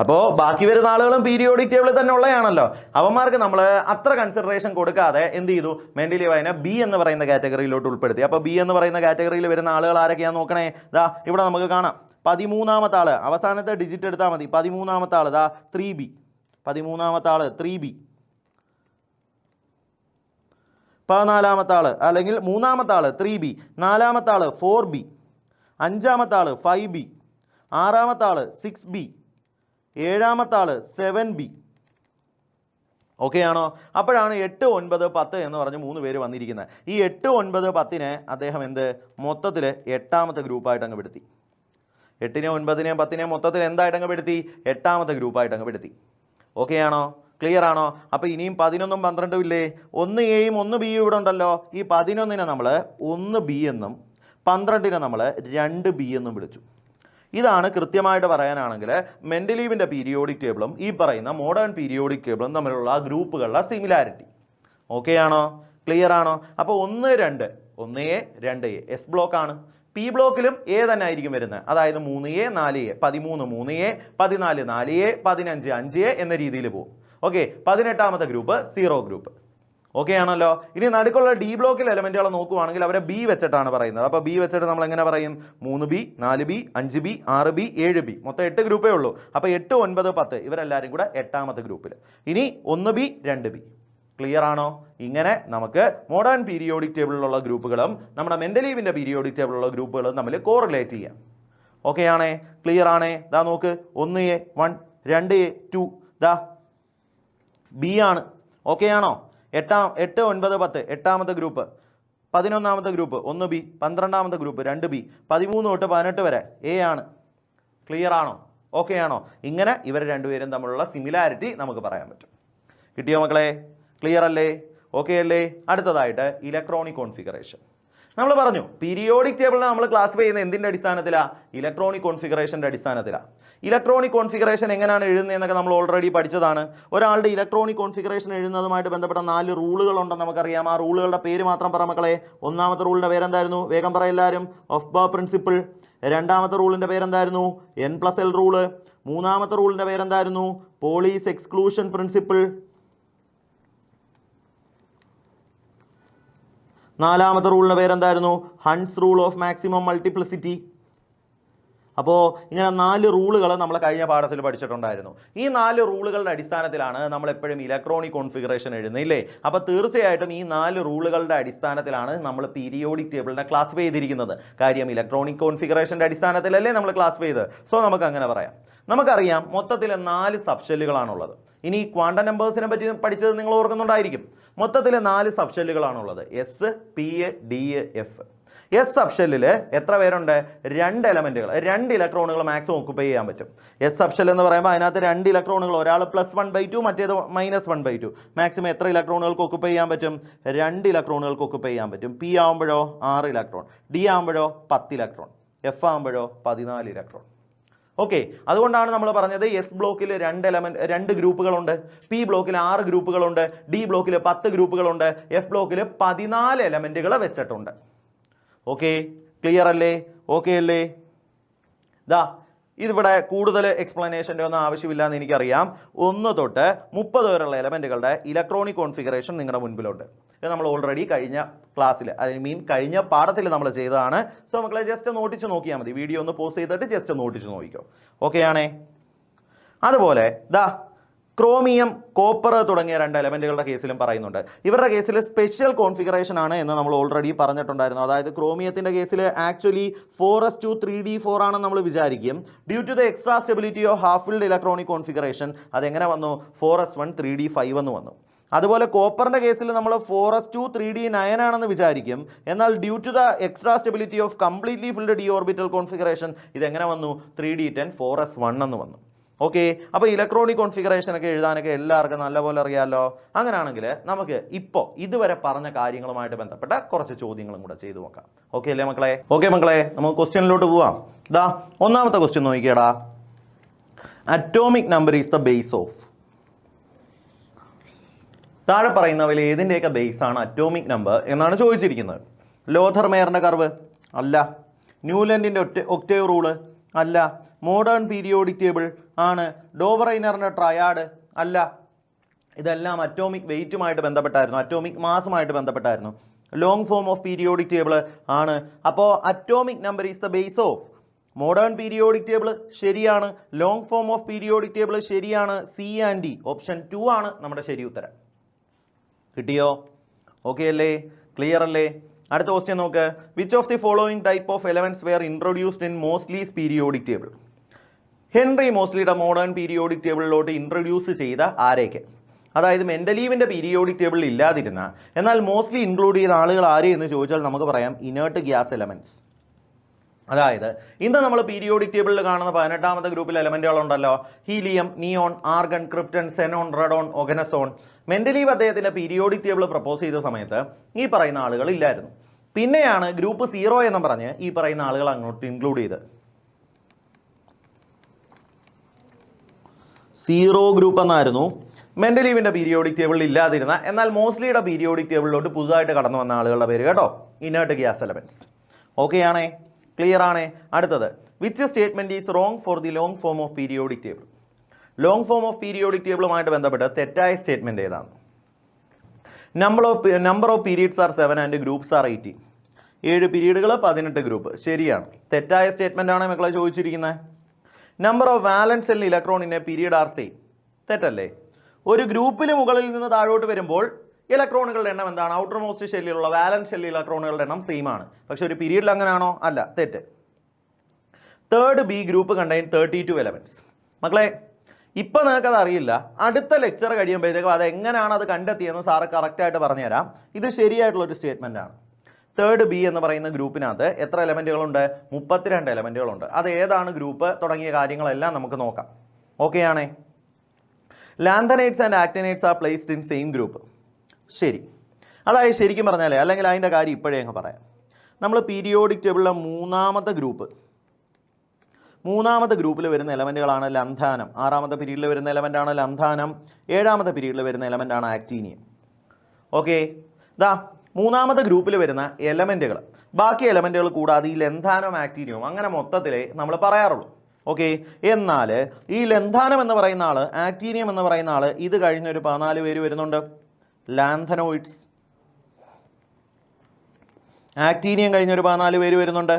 അപ്പോൾ ബാക്കി വരുന്ന ആളുകളും പീരിയോഡിക് ടേബിളിൽ തന്നെ ഉള്ളതാണല്ലോ. അവന്മാർക്ക് നമ്മൾ അത്ര കൺസിഡറേഷൻ കൊടുക്കാതെ എന്ത് ചെയ്തു? മെൻഡലീവ് അതിനെ ബി എന്ന് പറയുന്ന കാറ്റഗറിയിലോട്ട് ഉൾപ്പെടുത്തി. അപ്പോൾ ബി എന്ന് പറയുന്ന കാറ്റഗറിയിൽ വരുന്ന ആളുകൾ ആരൊക്കെയാണെന്ന് നോക്കണേ. ഇതാ ഇവിടെ നമുക്ക് കാണാം. 13ാമത്തെ ആൾ, അവസാനത്തെ ഡിജിറ്റ് എടുത്താൽ മതി. 13ാമത്തെ ആൾ ഇതാ 3B. 13ാമത്തെ ആൾ 3B. 14ാമത്തെ ആൾ അല്ലെങ്കിൽ 3ാമത്തെ ആൾ 3B. 4ാമത്തെ ആൾ 4B. 5ാമത്തെ ആൾ 5B. 6ാമത്തെ ആൾ 6B. 7ാമത്തെ ആൾ 7B. ഓക്കെ ആണോ? അപ്പോഴാണ് 8, 9, 10 എന്ന് പറഞ്ഞ് 3 പേര് വന്നിരിക്കുന്നത്. ഈ 8, 9, 10നെ അദ്ദേഹം എന്ത് മൊത്തത്തിൽ 8ാമത്തെ ഗ്രൂപ്പായിട്ട് അങ്ങ് പെടുത്തി. 8നെയും 9നെയും 10നെയും മൊത്തത്തിൽ എന്തായിട്ട് അങ്ങ് പെടുത്തി? 8ാമത്തെ ഗ്രൂപ്പായിട്ട് അങ്ങ് പെടുത്തി. ഓക്കെ ആണോ? ക്ലിയർ ആണോ? അപ്പോൾ ഇനിയും 11ഉം 12ഉം ഇല്ലേ? 1 എയും 1 ബിയും ഇവിടെ ഉണ്ടല്ലോ. ഈ 11നെ നമ്മൾ 1B എന്നും 12നെ നമ്മൾ 2B എന്നും വിളിച്ചു. ഇതാണ് കൃത്യമായിട്ട് പറയാനാണെങ്കിൽ മെൻഡലീവിൻ്റെ പീരിയോഡിക് ടേബിളും ഈ പറയുന്ന മോഡേൺ പീരിയോഡിക് ടേബിളും തമ്മിലുള്ള ഗ്രൂപ്പുകളുടെ സിമിലാരിറ്റി. ഓക്കെ ആണോ? ക്ലിയർ ആണോ? അപ്പോൾ 1, 2 1A 2A എസ് ബ്ലോക്കാണ്. പി ബ്ലോക്കിലും എ തന്നെ ആയിരിക്കും വരുന്നത്. അതായത് 3A 4A 13 3A 14 4A 15 5A എന്ന രീതിയിൽ പോകും. ഓക്കെ, 18ാമത്തെ ഗ്രൂപ്പ് 0 ഗ്രൂപ്പ്. ഓക്കെ ആണല്ലോ. ഇനി നടുക്കുള്ള ഡി ബ്ലോക്കിൽ എലമെന്റുകൾ നോക്കുവാണെങ്കിൽ അവരെ ബി വെച്ചിട്ടാണ് പറയുന്നത്. അപ്പോൾ ബി വെച്ചിട്ട് നമ്മൾ എങ്ങനെ പറയും? 3B 4B 5B 6B 7B മൊത്തം 8 ഗ്രൂപ്പേ ഉള്ളൂ. അപ്പോൾ 8 9 10 ഇവരെല്ലാവരും കൂടെ 8ാമത്തെ ഗ്രൂപ്പിൽ. ഇനി 1B 2B. ക്ലിയർ ആണോ? ഇങ്ങനെ നമുക്ക് മോഡേൺ പീരിയോഡിക് ടേബിളിലുള്ള ഗ്രൂപ്പുകളും നമ്മുടെ മെൻഡലീവിൻ്റെ പീരിയോഡിക് ടേബിളിലുള്ള ഗ്രൂപ്പുകളും തമ്മിൽ കോറിലേറ്റ് ചെയ്യാം. ഓക്കെ ആണേ? ക്ലിയർ ആണേ? ദാ നോക്ക്, 1A 1 2A 2 ദാ ബി ആണ്. ഓക്കെ ആണോ? 8 9 10 8ാമത്തെ ഗ്രൂപ്പ്. 11ാമത്തെ ഗ്രൂപ്പ് 1B. 12ാമത്തെ ഗ്രൂപ്പ് 2B. 13 തൊട്ട് 18 വരെ എ ആണ്. ക്ലിയർ ആണോ? ഓക്കെ ആണോ? ഇങ്ങനെ ഇവർ രണ്ടുപേരും തമ്മിലുള്ള സിമിലാരിറ്റി നമുക്ക് പറയാൻ പറ്റും. കിട്ടിയോ മക്കളെ? ക്ലിയർ അല്ലേ? ഓക്കെ അല്ലേ? അടുത്തതായിട്ട് ഇലക്ട്രോണിക് കോൺഫിഗറേഷൻ. നമ്മൾ പറഞ്ഞു പീരിയോഡിക് ടേബിളിനെ നമ്മൾ ക്ലാസിഫൈ ചെയ്യുന്ന എന്തിൻ്റെ അടിസ്ഥാനത്തിലാണ്? ഇലക്ട്രോണിക് കോൺഫിഗറേഷൻ്റെ അടിസ്ഥാനത്തിലാണ്. ഇലക്ട്രോണിക് കോൺഫിഗറേഷൻ എങ്ങനെയാണ് എഴുതുന്നതെന്നൊക്കെ നമ്മൾ ഓൾറെഡി പഠിച്ചതാണ്. ഒരാളുടെ ഇലക്ട്രോണിക് കോൺഫിഗറേഷൻ എഴുതുന്നതുമായിട്ട് ബന്ധപ്പെട്ട 4 റൂളുകളുണ്ടെന്ന് നമുക്കറിയാം. ആ റൂളുകളുടെ പേര് മാത്രം പറ മക്കളെ. 1ാമത്തെ റൂളിൻ്റെ പേരെന്തായിരുന്നു? വേഗം പറ എല്ലാവരും. ഒഫ്ബാ പ്രിൻസിപ്പിൾ. 2ാമത്തെ റൂളിൻ്റെ പേരെന്തായിരുന്നു? N+L rule. 3ാമത്തെ റൂളിൻ്റെ പേരെന്തായിരുന്നു? Pauli's exclusion principle. 4ാമത്തെ റൂളിൻ്റെ പേരെന്തായിരുന്നു? Hund's rule of maximum multiplicity. അപ്പോൾ ഇങ്ങനെ 4 റൂളുകൾ നമ്മൾ കഴിഞ്ഞ പാഠത്തിൽ പഠിച്ചിട്ടുണ്ടായിരുന്നു. ഈ 4 റൂളുകളുടെ അടിസ്ഥാനത്തിലാണ് നമ്മൾ എപ്പോഴും ഇലക്ട്രോണിക് കോൺഫിഗറേഷൻ എഴുതുന്നത് ഇല്ലേ? അപ്പോൾ തീർച്ചയായിട്ടും ഈ 4 റൂളുകളുടെ അടിസ്ഥാനത്തിലാണ് നമ്മൾ പീരിയോഡിക് ടേബിളിനെ ക്ലാസിഫൈ ചെയ്തിരിക്കുന്നത്. കാര്യം ഇലക്ട്രോണിക് കോൺഫിഗറേഷൻ്റെ അടിസ്ഥാനത്തിലല്ലേ നമ്മൾ ക്ലാസിഫൈ ചെയ്ത്. സോ നമുക്ക് അങ്ങനെ പറയാം. നമുക്കറിയാം മൊത്തത്തിൽ 4 സബ്ഷെല്ലുകളാണുള്ളത്. ഇനി ക്വാണ്ടം നമ്പേഴ്സിനെ പറ്റി പഠിച്ചത് നിങ്ങൾ ഓർക്കുന്നുണ്ടായിരിക്കും. മൊത്തത്തിൽ 4 സബ്ഷെല്ലുകളാണുള്ളത്. S, P, D, F. S സബ്ഷെല്ലിൽ എത്ര പേരുണ്ട്? 2 എലമെൻറ്റുകൾ, 2 ഇലക്ട്രോണുകൾ മാക്സിമം ഓക്കുപ്പൈ ചെയ്യാൻ പറ്റും. എസ് സബ്ഷെൽ എന്ന് പറയുമ്പോൾ അതിനകത്ത് 2 ഇലക്ട്രോണുകൾ, ഒരാൾ +1/2 മറ്റേത് -1/2. മാക്സിമം എത്ര ഇലക്ട്രോണുകൾക്ക് ഓക്കുപ്പൈ ചെയ്യാൻ പറ്റും? 2 ഇലക്ട്രോണുകൾക്ക് ഓക്കുപ്പൈ ചെയ്യാൻ പറ്റും. പി ആകുമ്പോഴോ 6 ഇലക്ട്രോൺ, ഡി ആകുമ്പോഴോ 10 ഇലക്ട്രോൺ, എഫ് ആകുമ്പോഴോ 14 ഇലക്ട്രോൺ. ഓക്കെ, അതുകൊണ്ടാണ് നമ്മൾ പറഞ്ഞത് എസ് ബ്ലോക്കിൽ 2 ഗ്രൂപ്പുകളുണ്ട്, പി ബ്ലോക്കിൽ 6 ഗ്രൂപ്പുകളുണ്ട്, ഡി ബ്ലോക്കിൽ 10 ഗ്രൂപ്പുകളുണ്ട്, എഫ് ബ്ലോക്കിൽ 14 എലമെൻറ്റുകൾ വെച്ചിട്ടുണ്ട്. ഓക്കെ, ക്ലിയർ അല്ലേ? ഓക്കെ അല്ലേ? ദാ ഇതിവിടെ കൂടുതൽ എക്സ്പ്ലനേഷൻ്റെ ഒന്നും ആവശ്യമില്ല എന്ന് എനിക്കറിയാം. 1 തൊട്ട് 30 വരെയുള്ള എലമെൻറ്റുകളുടെ ഇലക്ട്രോണിക് കോൺഫിഗറേഷൻ നിങ്ങളുടെ മുൻപിലുണ്ട്. ഇത് നമ്മൾ ഓൾറെഡി കഴിഞ്ഞ ക്ലാസ്സിൽ കഴിഞ്ഞ പാഠത്തിൽ നമ്മൾ ചെയ്തതാണ്. സോ മക്കളെ ജസ്റ്റ് നോട്ടിച്ച് നോക്കിയാൽ മതി. വീഡിയോ ഒന്ന് പോസ് ചെയ്തിട്ട് ജസ്റ്റ് നോട്ടിച്ച് നോക്കിക്കോ. ഓക്കെ ആണേ? അതുപോലെ ദാ ക്രോമിയം, കോപ്പർ തുടങ്ങിയ 2 എലമെൻറ്റുകളുടെ കേസിലും പറയുന്നുണ്ട്. ഇവരുടെ കേസിൽ സ്പെഷ്യൽ കോൺഫിഗറേഷൻ ആണ് എന്ന് നമ്മൾ ഓൾറെഡി പറഞ്ഞിട്ടുണ്ടായിരുന്നു. അതായത് ക്രോമിയത്തിൻ്റെ കേസിൽ ആക്ച്വലി 4s2 3d4 ആണെന്ന് നമ്മൾ വിചാരിക്കും. Due to the extra stability of half filled electronic configuration അതെങ്ങനെ വന്നു? 4s1 3d5 എന്ന് വന്നു. അതുപോലെ കോപ്പറിൻ്റെ കേസിൽ നമ്മൾ 4s2 3d9 ആണെന്ന് വിചാരിക്കും. എന്നാൽ due to the extra stability of completely filled d orbital configuration ഇതെങ്ങനെ വന്നു? 3d10 4s1 എന്ന് വന്നു. ഓക്കെ, അപ്പോൾ ഇലക്ട്രോണിക് കോൺഫിഗറേഷനൊക്കെ എഴുതാനൊക്കെ എല്ലാവർക്കും നല്ലപോലെ അറിയാമല്ലോ. അങ്ങനെയാണെങ്കിൽ നമുക്ക് ഇപ്പോൾ ഇതുവരെ പറഞ്ഞ കാര്യങ്ങളുമായിട്ട് ബന്ധപ്പെട്ട കുറച്ച് ചോദ്യങ്ങളും കൂടെ ചെയ്തു നോക്കാം. ഓക്കെ അല്ലേ മക്കളെ? ഓക്കെ മക്കളെ, നമുക്ക് ക്വസ്റ്റ്യനിലോട്ട് പോവാം. ഇതാ 1ാമത്തെ ക്വസ്റ്റ്യൻ നോക്കിയേടാ. Atomic number is the base of. താഴെ പറയുന്നവയിൽ ഏതിൻ്റെയൊക്കെ ബേസ് ആണ് അറ്റോമിക് നമ്പർ എന്നാണ് ചോദിച്ചിരിക്കുന്നത്. ലോഥർമെയറിൻ്റെ കർവ് അല്ല. ന്യൂലൻഡിൻ്റെ ഒക്ടേവ് റൂള് അല്ല. മോഡേൺ പീരിയോഡിക് ടേബിൾ ആണ്. ഡോവറൈനറിൻ്റെ ട്രയാഡ് അല്ല. ഇതെല്ലാം അറ്റോമിക് വെയ്റ്റുമായിട്ട് ബന്ധപ്പെട്ടായിരുന്നു, അറ്റോമിക് മാസുമായിട്ട് ബന്ധപ്പെട്ടായിരുന്നു. Long form of periodic table ആണ്. അപ്പോൾ atomic number is the base of modern periodic table ശരിയാണ്. Long form of periodic table ശരിയാണ്. സി ആൻഡ് ഡി ഓപ്ഷൻ 2 ആണ് നമ്മുടെ ശരി ഉത്തരം. കിട്ടിയോ? ഓക്കെ അല്ലേ? ക്ലിയർ അല്ലേ? അടുത്ത ക്വസ്റ്റ്യൻ നോക്ക്. Which of the following type of elements were introduced in Moseley's periodic table? Henry മോസ്ലിയുടെ മോഡേൺ പീരിയോഡിക് ടേബിളിലോട്ട് ഇൻട്രൊഡ്യൂസ് ചെയ്ത ആരേക്ക്? അതായത് മെൻഡലീവിൻ്റെ പീരിയോഡിക് ടേബിളിൽ ഇല്ലാതിരുന്ന എന്നാൽ മോസ്റ്റ്ലി ഇൻക്ലൂഡ് ചെയ്ത ആളുകൾ ആരെ എന്ന് ചോദിച്ചാൽ നമുക്ക് പറയാം ഇനേർട്ട് ഗ്യാസ് എലമെന്റ്സ്. അതായത് ഇന്ന് നമ്മൾ പീരിയോഡിക് ടേബിളിൽ കാണുന്ന 18ാമത്തെ ഗ്രൂപ്പിൽ എലമെന്റുകളുണ്ടല്ലോ, helium, neon, argon, krypton, xenon, radon, oganesson. Mendeleev അദ്ദേഹത്തിൻ്റെ പീരിയോഡിക് ടേബിൾ പ്രപ്പോസ് ചെയ്ത സമയത്ത് ഈ പറയുന്ന ആളുകൾ ഇല്ലായിരുന്നു. പിന്നെയാണ് ഗ്രൂപ്പ് 0 എന്ന് പറഞ്ഞ് ഈ പറയുന്ന ആളുകൾ അങ്ങോട്ട് ഇൻക്ലൂഡ് ചെയ്ത്. സീറോ ഗ്രൂപ്പ് എന്നായിരുന്നു മെൻഡലീവിൻ്റെ പീരിയോഡിക് ടേബിളിൽ ഇല്ലാതിരുന്ന, എന്നാൽ മോസ്ലിയുടെ പീരിയോഡിക് ടേബിളിലോട്ട് പുതുതായിട്ട് കടന്നു വന്ന ആളുകളുടെ പേര് കേട്ടോ, ഇനേർട്ട് ഗ്യാസ് എലമെൻറ്റ്സ്. ഓക്കെ ആണേ, ക്ലിയർ ആണേ. അടുത്തത്, which statement is wrong for the long form of periodic table? Long form of periodic ടേബിളുമായിട്ട് ബന്ധപ്പെട്ട് തെറ്റായ സ്റ്റേറ്റ്മെൻറ്റ് ഏതാണ്? Number of periods are 7 and groups are 18. 7 പീരീഡുകൾ 18 ഗ്രൂപ്പ്. ശരിയാണ്. തെറ്റായ സ്റ്റേറ്റ്മെൻ്റ് ആണ് മക്കളെ ചോദിച്ചിരിക്കുന്നത്. Number of valence shell electron in a period are same. തെറ്റല്ലേ? ഒരു ഗ്രൂപ്പിൽ മുകളിൽ നിന്ന് താഴോട്ട് വരുമ്പോൾ ഇലക്ട്രോണുകളുടെ എണ്ണം എന്താണ്? ഔട്ടർ മോസ്റ്റ് ഷെല്ലിലുള്ള വാലൻസ് ഷെൽ ഇലക്ട്രോണുകളുടെ എണ്ണം സെയിം ആണ്. പക്ഷെ ഒരു പീരീഡിൽ അങ്ങനെയാണോ? അല്ല, തെറ്റ്. Third B group contain 32 elements. മക്കളെ, ഇപ്പം നിങ്ങൾക്കത് അറിയില്ല, അടുത്ത ലെക്ചർ കഴിയുമ്പോഴത്തേക്കും അത് എങ്ങനെയാണ് അത് കണ്ടെത്തിയെന്ന് സാറ് കറക്റ്റായിട്ട് പറഞ്ഞുതരാം. ഇത് ശരിയായിട്ടുള്ളൊരു സ്റ്റേറ്റ്മെൻ്റ് ആണ്. തേർഡ് ബി എന്ന് പറയുന്ന ഗ്രൂപ്പിനകത്ത് എത്ര എലമെൻറ്റുകളുണ്ട്? 32 എലമെൻറ്റുകളുണ്ട്. അത് ഏതാണ് ഗ്രൂപ്പ് തുടങ്ങിയ കാര്യങ്ങളെല്ലാം നമുക്ക് നോക്കാം. ഓക്കെ ആണേ. Lanthanides and actinides are placed in same group. ശരി. അതായത് ശരിക്കും പറഞ്ഞാലേ, അല്ലെങ്കിൽ അതിൻ്റെ കാര്യം ഇപ്പോഴേ അങ്ങ് പറയാം. നമ്മൾ പീരിയോഡിക് ടേബിളിലെ മൂന്നാമത്തെ ഗ്രൂപ്പിൽ വരുന്ന എലമെൻറ്റുകളാണ് ലന്ധാനം. 6ാമത്തെ പീരീഡിൽ വരുന്ന എലമെൻ്റാണ് ലന്ധാനം. 7ാമത്തെ പീരീഡിൽ വരുന്ന എലമെൻ്റാണ് ആക്ടീനിയം. ഓക്കെ, ഇതാ മൂന്നാമത്തെ ഗ്രൂപ്പിൽ വരുന്ന എലമെൻറ്റുകൾ, ബാക്കി എലമെൻറ്റുകൾ കൂടാതെ ഈ ലന്ധാനം ആക്ടീനിയവും അങ്ങനെ മൊത്തത്തിലേ നമ്മൾ പറയാറുള്ളൂ. ഓക്കെ, എന്നാൽ ഈ ലന്ധാനം എന്ന് പറയുന്ന ആൾ, ആക്ടീനിയം എന്ന് പറയുന്ന ആൾ, ഇത് കഴിഞ്ഞൊരു 14 പേര് വരുന്നുണ്ട്. ലാന്തനോയിഡ്സ്. ആക്ടീനിയം കഴിഞ്ഞൊരു 14 പേര് വരുന്നുണ്ട്.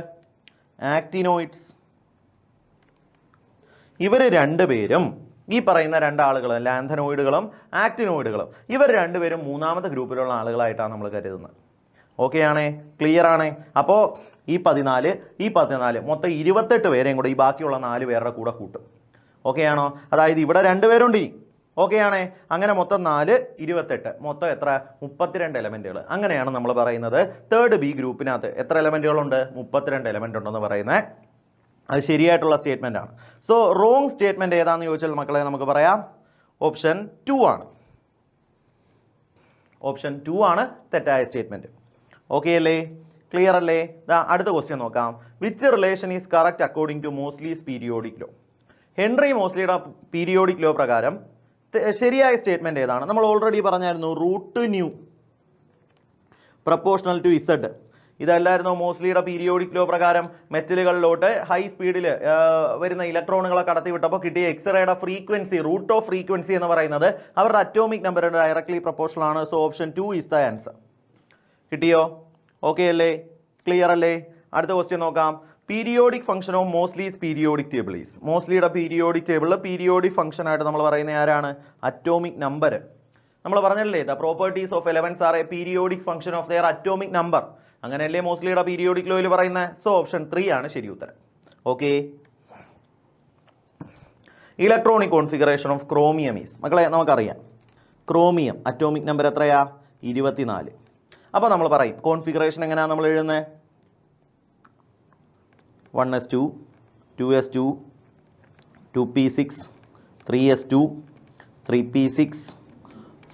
ആക്ടിനോയിഡ്സ്. ഇവർ രണ്ടുപേരും, ഈ പറയുന്ന രണ്ടാളുകൾ, ലാന്തനോയിഡുകളും ആക്ടിനോയിഡുകളും, ഇവർ രണ്ടുപേരും മൂന്നാമത്തെ ഗ്രൂപ്പിലുള്ള ആളുകളായിട്ടാണ് നമ്മൾ കരുതുന്നത്. ഓക്കെ ആണേ, ക്ലിയർ ആണേ. അപ്പോൾ ഈ 14 മൊത്തം 28 പേരെയും കൂടെ ഈ ബാക്കിയുള്ള 4 പേരുടെ കൂടെ കൂട്ടും. ഓക്കെ ആണോ? അതായത് ഇവിടെ 2 പേരുണ്ട് ഇനി. ഓക്കെ ആണേ. അങ്ങനെ മൊത്തം 4, 28, മൊത്തം എത്ര? 32 എലമെൻറ്റുകൾ. അങ്ങനെയാണ് നമ്മൾ പറയുന്നത് തേർഡ് ബി ഗ്രൂപ്പിനകത്ത് എത്ര എലമെൻറ്റുകളുണ്ട്? 32 എലമെൻ്റ് ഉണ്ടെന്ന് പറയുന്നത്. അത് ശരിയായിട്ടുള്ള സ്റ്റേറ്റ്മെൻ്റ് ആണ്. സോ റോങ് സ്റ്റേറ്റ്മെൻറ്റ് ഏതാണെന്ന് ചോദിച്ചാൽ മക്കളെ നമുക്ക് പറയാം ഓപ്ഷൻ 2 ആണ്. ഓപ്ഷൻ 2 ആണ് തെറ്റായ സ്റ്റേറ്റ്മെൻറ്റ്. ഓക്കെ അല്ലേ? ക്ലിയർ അല്ലേ? അടുത്ത ക്വസ്റ്റ്യൻ നോക്കാം. Which relation is correct according to Moseley's periodic law? Henry മോസ്ലിയുടെ പീരിയോഡിക് ലോ പ്രകാരം ശരിയായ സ്റ്റേറ്റ്മെൻറ്റ് ഏതാണ്? നമ്മൾ ഓൾറെഡി പറഞ്ഞായിരുന്നു, root nu proportional to Z. ഇതല്ലായിരുന്നു മോസ്ലിയുടെ പീരിയോഡിക് ലോ പ്രകാരം മെറ്റലുകളിലോട്ട് ഹൈ സ്പീഡിൽ വരുന്ന ഇലക്ട്രോണുകളെ കടത്തിവിട്ടപ്പോൾ കിട്ടിയ എക്സ്റേയുടെ ഫ്രീക്വൻസി, റൂട്ട് ഓഫ് ഫ്രീക്വൻസി എന്ന് പറയുന്നത് അവരുടെ അറ്റോമിക് നമ്പറിന് ഡയറക്ട്ലി പ്രപ്പോർഷണൽ ആണ്. So option 2 is the answer. കിട്ടിയോ? ഓക്കെ അല്ലേ? ക്ലിയർ അല്ലേ? അടുത്ത ക്വസ്റ്റ്യൻ നോക്കാം. Periodic function of Moseley's periodic table is. മോസ്ലിയുടെ പീരിയോഡിക് ടേബിളിൽ പീരിയോഡിക് ഫംഗ്ഷൻ ആയിട്ട് നമ്മൾ പറയുന്നത് ആരാണ്? Atomic number. നമ്മൾ പറഞ്ഞല്ലേ, the properties of elements are a periodic function of their atomic number. അങ്ങനെയല്ലേ മോസ്ലിയുടെ പീരിയോഡിക് ലോയിൽ പറയുന്നത്? സോ ഓപ്ഷൻ 3 ആണ് ശരി ഉത്തരം. Okay. Electronic configuration of chromium is. മക്കളെ നമുക്കറിയാം, ക്രോമിയം അറ്റോമിക് നമ്പർ എത്രയാ? 24. അപ്പോൾ നമ്മൾ പറയും കോൺഫിഗറേഷൻ എങ്ങനെയാണ് നമ്മൾ എഴുതുന്നത്? 1s2, 2s2, 2p6, 3s2, 3p6,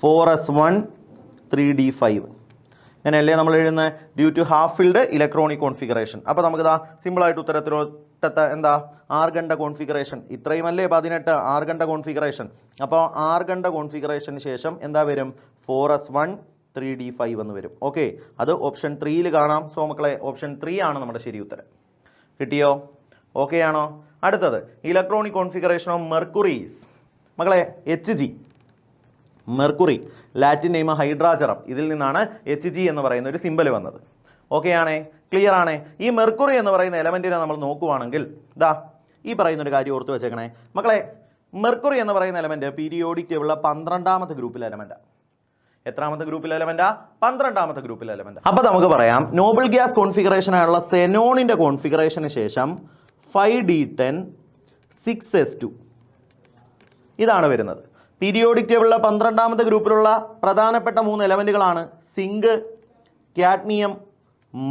4s1, 3d5. അങ്ങനെയല്ലേ നമ്മൾ എഴുതുന്നത്? Due to half filled electronic configuration. അപ്പോൾ നമുക്കിതാ സിമ്പിളായിട്ട് ഉത്തരത്തിലോട്ടത്തെ എന്താ? ആർഗണ്ട കോൺഫിഗറേഷൻ. ഇത്രയുമല്ലേ 18 ആർഗണ്ട കോൺഫിഗറേഷൻ. അപ്പോൾ ആർഗണ്ട കോൺഫിഗറേഷന് ശേഷം എന്താ വരും? 4s1, 3d5 എന്ന് വരും. ഓക്കെ, അത് ഓപ്ഷൻ 3 കാണാം. സോ മക്കളെ ഓപ്ഷൻ 3 ആണ് നമ്മുടെ ശരി ഉത്തരം. കിട്ടിയോ? ഓക്കെ ആണോ? അടുത്തത് ഇലക്ട്രോണിക് കോൺഫിഗറേഷൻ ഓഫ് മെർക്കുറീസ്. മക്കളെ HG, മെർക്കുറി, ലാറ്റിൻ നെയിം ഹൈഡ്രാചറം. ഇതിൽ നിന്നാണ് HG എന്ന് പറയുന്ന ഒരു സിമ്പൽ വന്നത്. ഓക്കെ ആണേ? ക്ലിയർ ആണേ? ഈ മെർക്കുറി എന്ന് പറയുന്ന എലമെൻറ്റിനെ നമ്മൾ നോക്കുവാണെങ്കിൽ ദാ ഈ പറയുന്നൊരു കാര്യം ഓർത്ത് വെച്ചേക്കണേ മക്കളെ. മെർക്കുറി എന്ന് പറയുന്ന എലമെൻറ്റ് പീരിയോഡിക് ടേബിളിലെ 12ാമത്തെ ഗ്രൂപ്പിലെ എലമെൻറ്റാണ്. എത്രാമത്തെ ഗ്രൂപ്പിലെ എലമെൻറ്റാ? 12ാമത്തെ ഗ്രൂപ്പിലെ എലമെൻറ്റ്. അപ്പോൾ നമുക്ക് പറയാം നോബിൾ ഗ്യാസ് കോൺഫിഗറേഷനായുള്ള സെനോണിൻ്റെ കോൺഫിഗറേഷന് ശേഷം 5d10, 6s2 ഇതാണ് വരുന്നത്. പീരിയോഡിക് ടേബിളിലെ 12ാമത്തെ ഗ്രൂപ്പിലുള്ള പ്രധാനപ്പെട്ട 3 എലമെൻറ്റുകളാണ് സിങ്ക്, കാഡ്മിയം,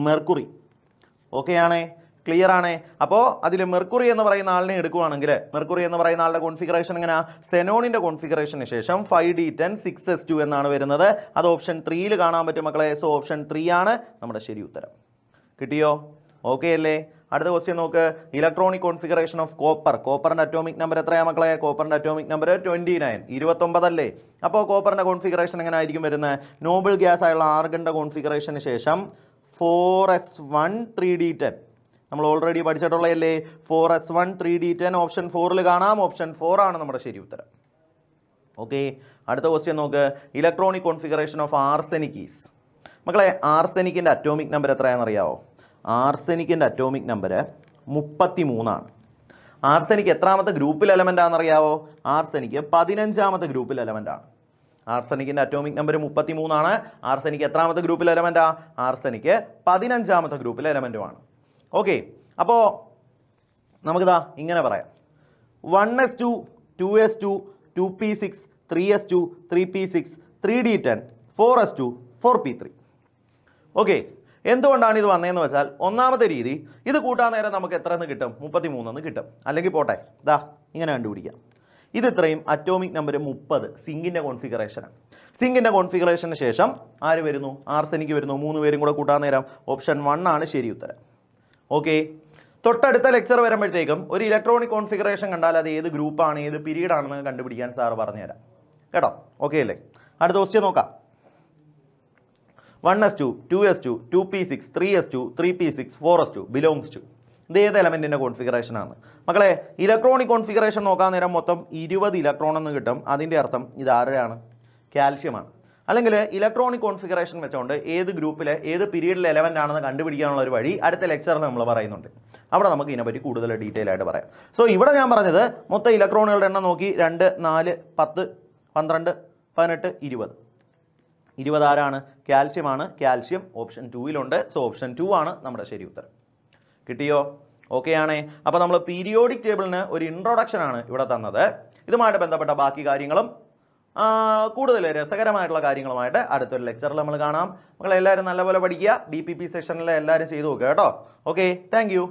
മെർക്കുറി. ഓക്കെ ആണേ? ക്ലിയർ ആണേ? അപ്പോൾ അതിൽ മെർക്കുറി എന്ന് പറയുന്ന ആളിനെ എടുക്കുകയാണെങ്കിൽ മെർക്കുറി എന്ന് പറയുന്ന ആളുടെ കോൺഫിഗറേഷൻ എങ്ങനെയാ? സെനോണിൻ്റെ കോൺഫിഗറേഷന് ശേഷം 5d10, 6s2 എന്നാണ് വരുന്നത്. അത് ഓപ്ഷൻ 3 കാണാൻ പറ്റും മക്കളെ. സോ ഓപ്ഷൻ 3 ആണ് നമ്മുടെ ശരി ഉത്തരം. കിട്ടിയോ? ഓക്കെ അല്ലേ? അടുത്ത ക്വസ്റ്റ്യൻ നോക്ക്, ഇലക്ട്രോണിക് കോൺഫിഗറേഷൻ ഓഫ് കോപ്പറിന്റെ അറ്റോമിക് നമ്പർ എത്രയാ മക്കളെ? കോപ്പറിന്റെ അറ്റോമിക് നമ്പർ 29, 29 അല്ലേ? അപ്പോൾ കോപ്പറിന്റെ കോൺഫിഗറേഷൻ എങ്ങനെ ആയിരിക്കും വരുന്നത്? നോബിൾ ഗ്യാസ് ആയുള്ള ആർഗണിന്റെ കോൺഫിഗറേഷന് ശേഷം 4s1 3d10 നമ്മൾ ഓൾറെഡി പഠിച്ചിട്ടുള്ളതല്ലേ? 4s1 3d10 ഓപ്ഷൻ 4ൽ കാണാം. ഓപ്ഷൻ 4 ആണ് നമ്മുടെ ശരി ഉത്തരം. ഓക്കെ, അടുത്ത ക്വസ്റ്റ്യൻ നോക്ക്, electronic configuration of arsenic is. മക്കളെ ആർസെനിക്കിൻ്റെ അറ്റോമിക് നമ്പർ എത്രയാണെന്ന് അറിയാവോ? ആർസെനിക്കിൻ്റെ അറ്റോമിക് നമ്പർ 33 ആണ്. ആർസെനിക് എത്രാമത്തെ ഗ്രൂപ്പിൽ എലമെൻ്റ് ആണെന്നറിയാവോ? ആർസെനിക് 15ാമത്തെ ഗ്രൂപ്പിൽ എലമെൻ്റ് ആണ്. ആർസെനിക്കിൻ്റെ അറ്റോമിക് നമ്പർ 33 ആണ്. ആർസെനിക് എത്രാമത്തെ ഗ്രൂപ്പിൽ എലമെൻ്റാ? ആർസെനിക് 15ാമത്തെ ഗ്രൂപ്പിൽ എലമെൻറ്റുമാണ്. ഓക്കെ, അപ്പോൾ നമുക്കിതാ ഇങ്ങനെ പറയാം, 1s2 2s2 2p6 3s2 3p6 3d10 4s2 4p3. Okay, എന്തുകൊണ്ടാണ് ഇത് വന്നതെന്ന് വെച്ചാൽ ഒന്നാമത്തെ രീതി ഇത് കൂട്ടാൻ നേരം നമുക്ക് എത്ര എന്ന് കിട്ടും? 33 എന്ന് കിട്ടും. അല്ലെങ്കിൽ പോട്ടെ, ഇതാ ഇങ്ങനെ കണ്ടുപിടിക്കാം. ഇത് ഇത്രയും അറ്റോമിക് നമ്പർ 30 സിങ്കിൻ്റെ കോൺഫിഗറേഷനാണ്. സിങ്കിൻ്റെ കോൺഫിഗറേഷന് ശേഷം ആര് വരുന്നു? ആർസെനിക് വരുന്നു. 3 പേരും കൂടെ കൂട്ടാൻ നേരം ഓപ്ഷൻ 1 ആണ് ശരി ഉത്തരം. ഓക്കെ, തൊട്ടടുത്ത ലെക്ചർ വരുമ്പോഴത്തേക്കും ഒരു ഇലക്ട്രോണിക് കോൺഫിഗറേഷൻ കണ്ടാൽ അത് ഏത് ഗ്രൂപ്പാണ് ഏത് പീരീഡ് ആണെന്ന് കണ്ടുപിടിക്കാൻ സാറ് പറഞ്ഞുതരാം കേട്ടോ. ഓക്കെ അല്ലേ? അടുത്ത ക്വസ്റ്റ്യൻ നോക്കാം. 1s2 2s2 2p6 3s2 3p6 4s2 belongs to. ഇത് ഏത് എലമെൻറ്റിൻ്റെ കോൺഫിഗറേഷനാണ് മക്കളെ? ഇലക്ട്രോണിക് കോൺഫിഗറേഷൻ നോക്കാൻ നേരം മൊത്തം 20 ഇലക്ട്രോൺ എന്ന് കിട്ടും. അതിൻ്റെ അർത്ഥം ഇത് ആരുടെയാണ്? കാൽഷ്യമാണ്. അല്ലെങ്കിൽ ഇലക്ട്രോണിക് കോൺഫിഗറേഷൻ വെച്ചുകൊണ്ട് ഏത് ഗ്രൂപ്പിലെ ഏത് പീരീഡിലെ എലമെൻ്റ് ആണെന്ന് കണ്ടുപിടിക്കാനുള്ള ഒരു വഴി അടുത്ത ലെക്ചറിൽ നമ്മൾ പറയുന്നുണ്ട്. അവിടെ നമുക്ക് ഇതിനെപ്പറ്റി കൂടുതൽ ഡീറ്റെയിൽ ആയിട്ട് പറയാം. സോ ഇവിടെ ഞാൻ പറഞ്ഞത് മൊത്തം ഇലക്ട്രോണുകളുടെ എണ്ണം നോക്കി 2 4 10 12 18 20. 20 ആരാണ്? കാൽഷ്യമാണ്. കാൽഷ്യം ഓപ്ഷൻ 2-ലുണ്ട്. സോ ഓപ്ഷൻ 2 ആണ് നമ്മുടെ ശരി ഉത്തരം. കിട്ടിയോ? ഓക്കെ ആണേ. അപ്പോൾ നമ്മൾ പീരിയോഡിക് ടേബിളിന് ഒരു ഇൻട്രൊഡക്ഷൻ ആണ് ഇവിടെ തന്നത്. ഇതുമായിട്ട് ബന്ധപ്പെട്ട ബാക്കി കാര്യങ്ങളും കൂടുതൽ രസകരമായിട്ടുള്ള കാര്യങ്ങളുമായിട്ട് അടുത്തൊരു ലെക്ചറിൽ നമ്മൾ കാണാം. മക്കളെല്ലാവരും നല്ലപോലെ പഠിക്കുക. DPP സെക്ഷനിൽ എല്ലാവരും ചെയ്തു നോക്കുക കേട്ടോ. Okay, thank you.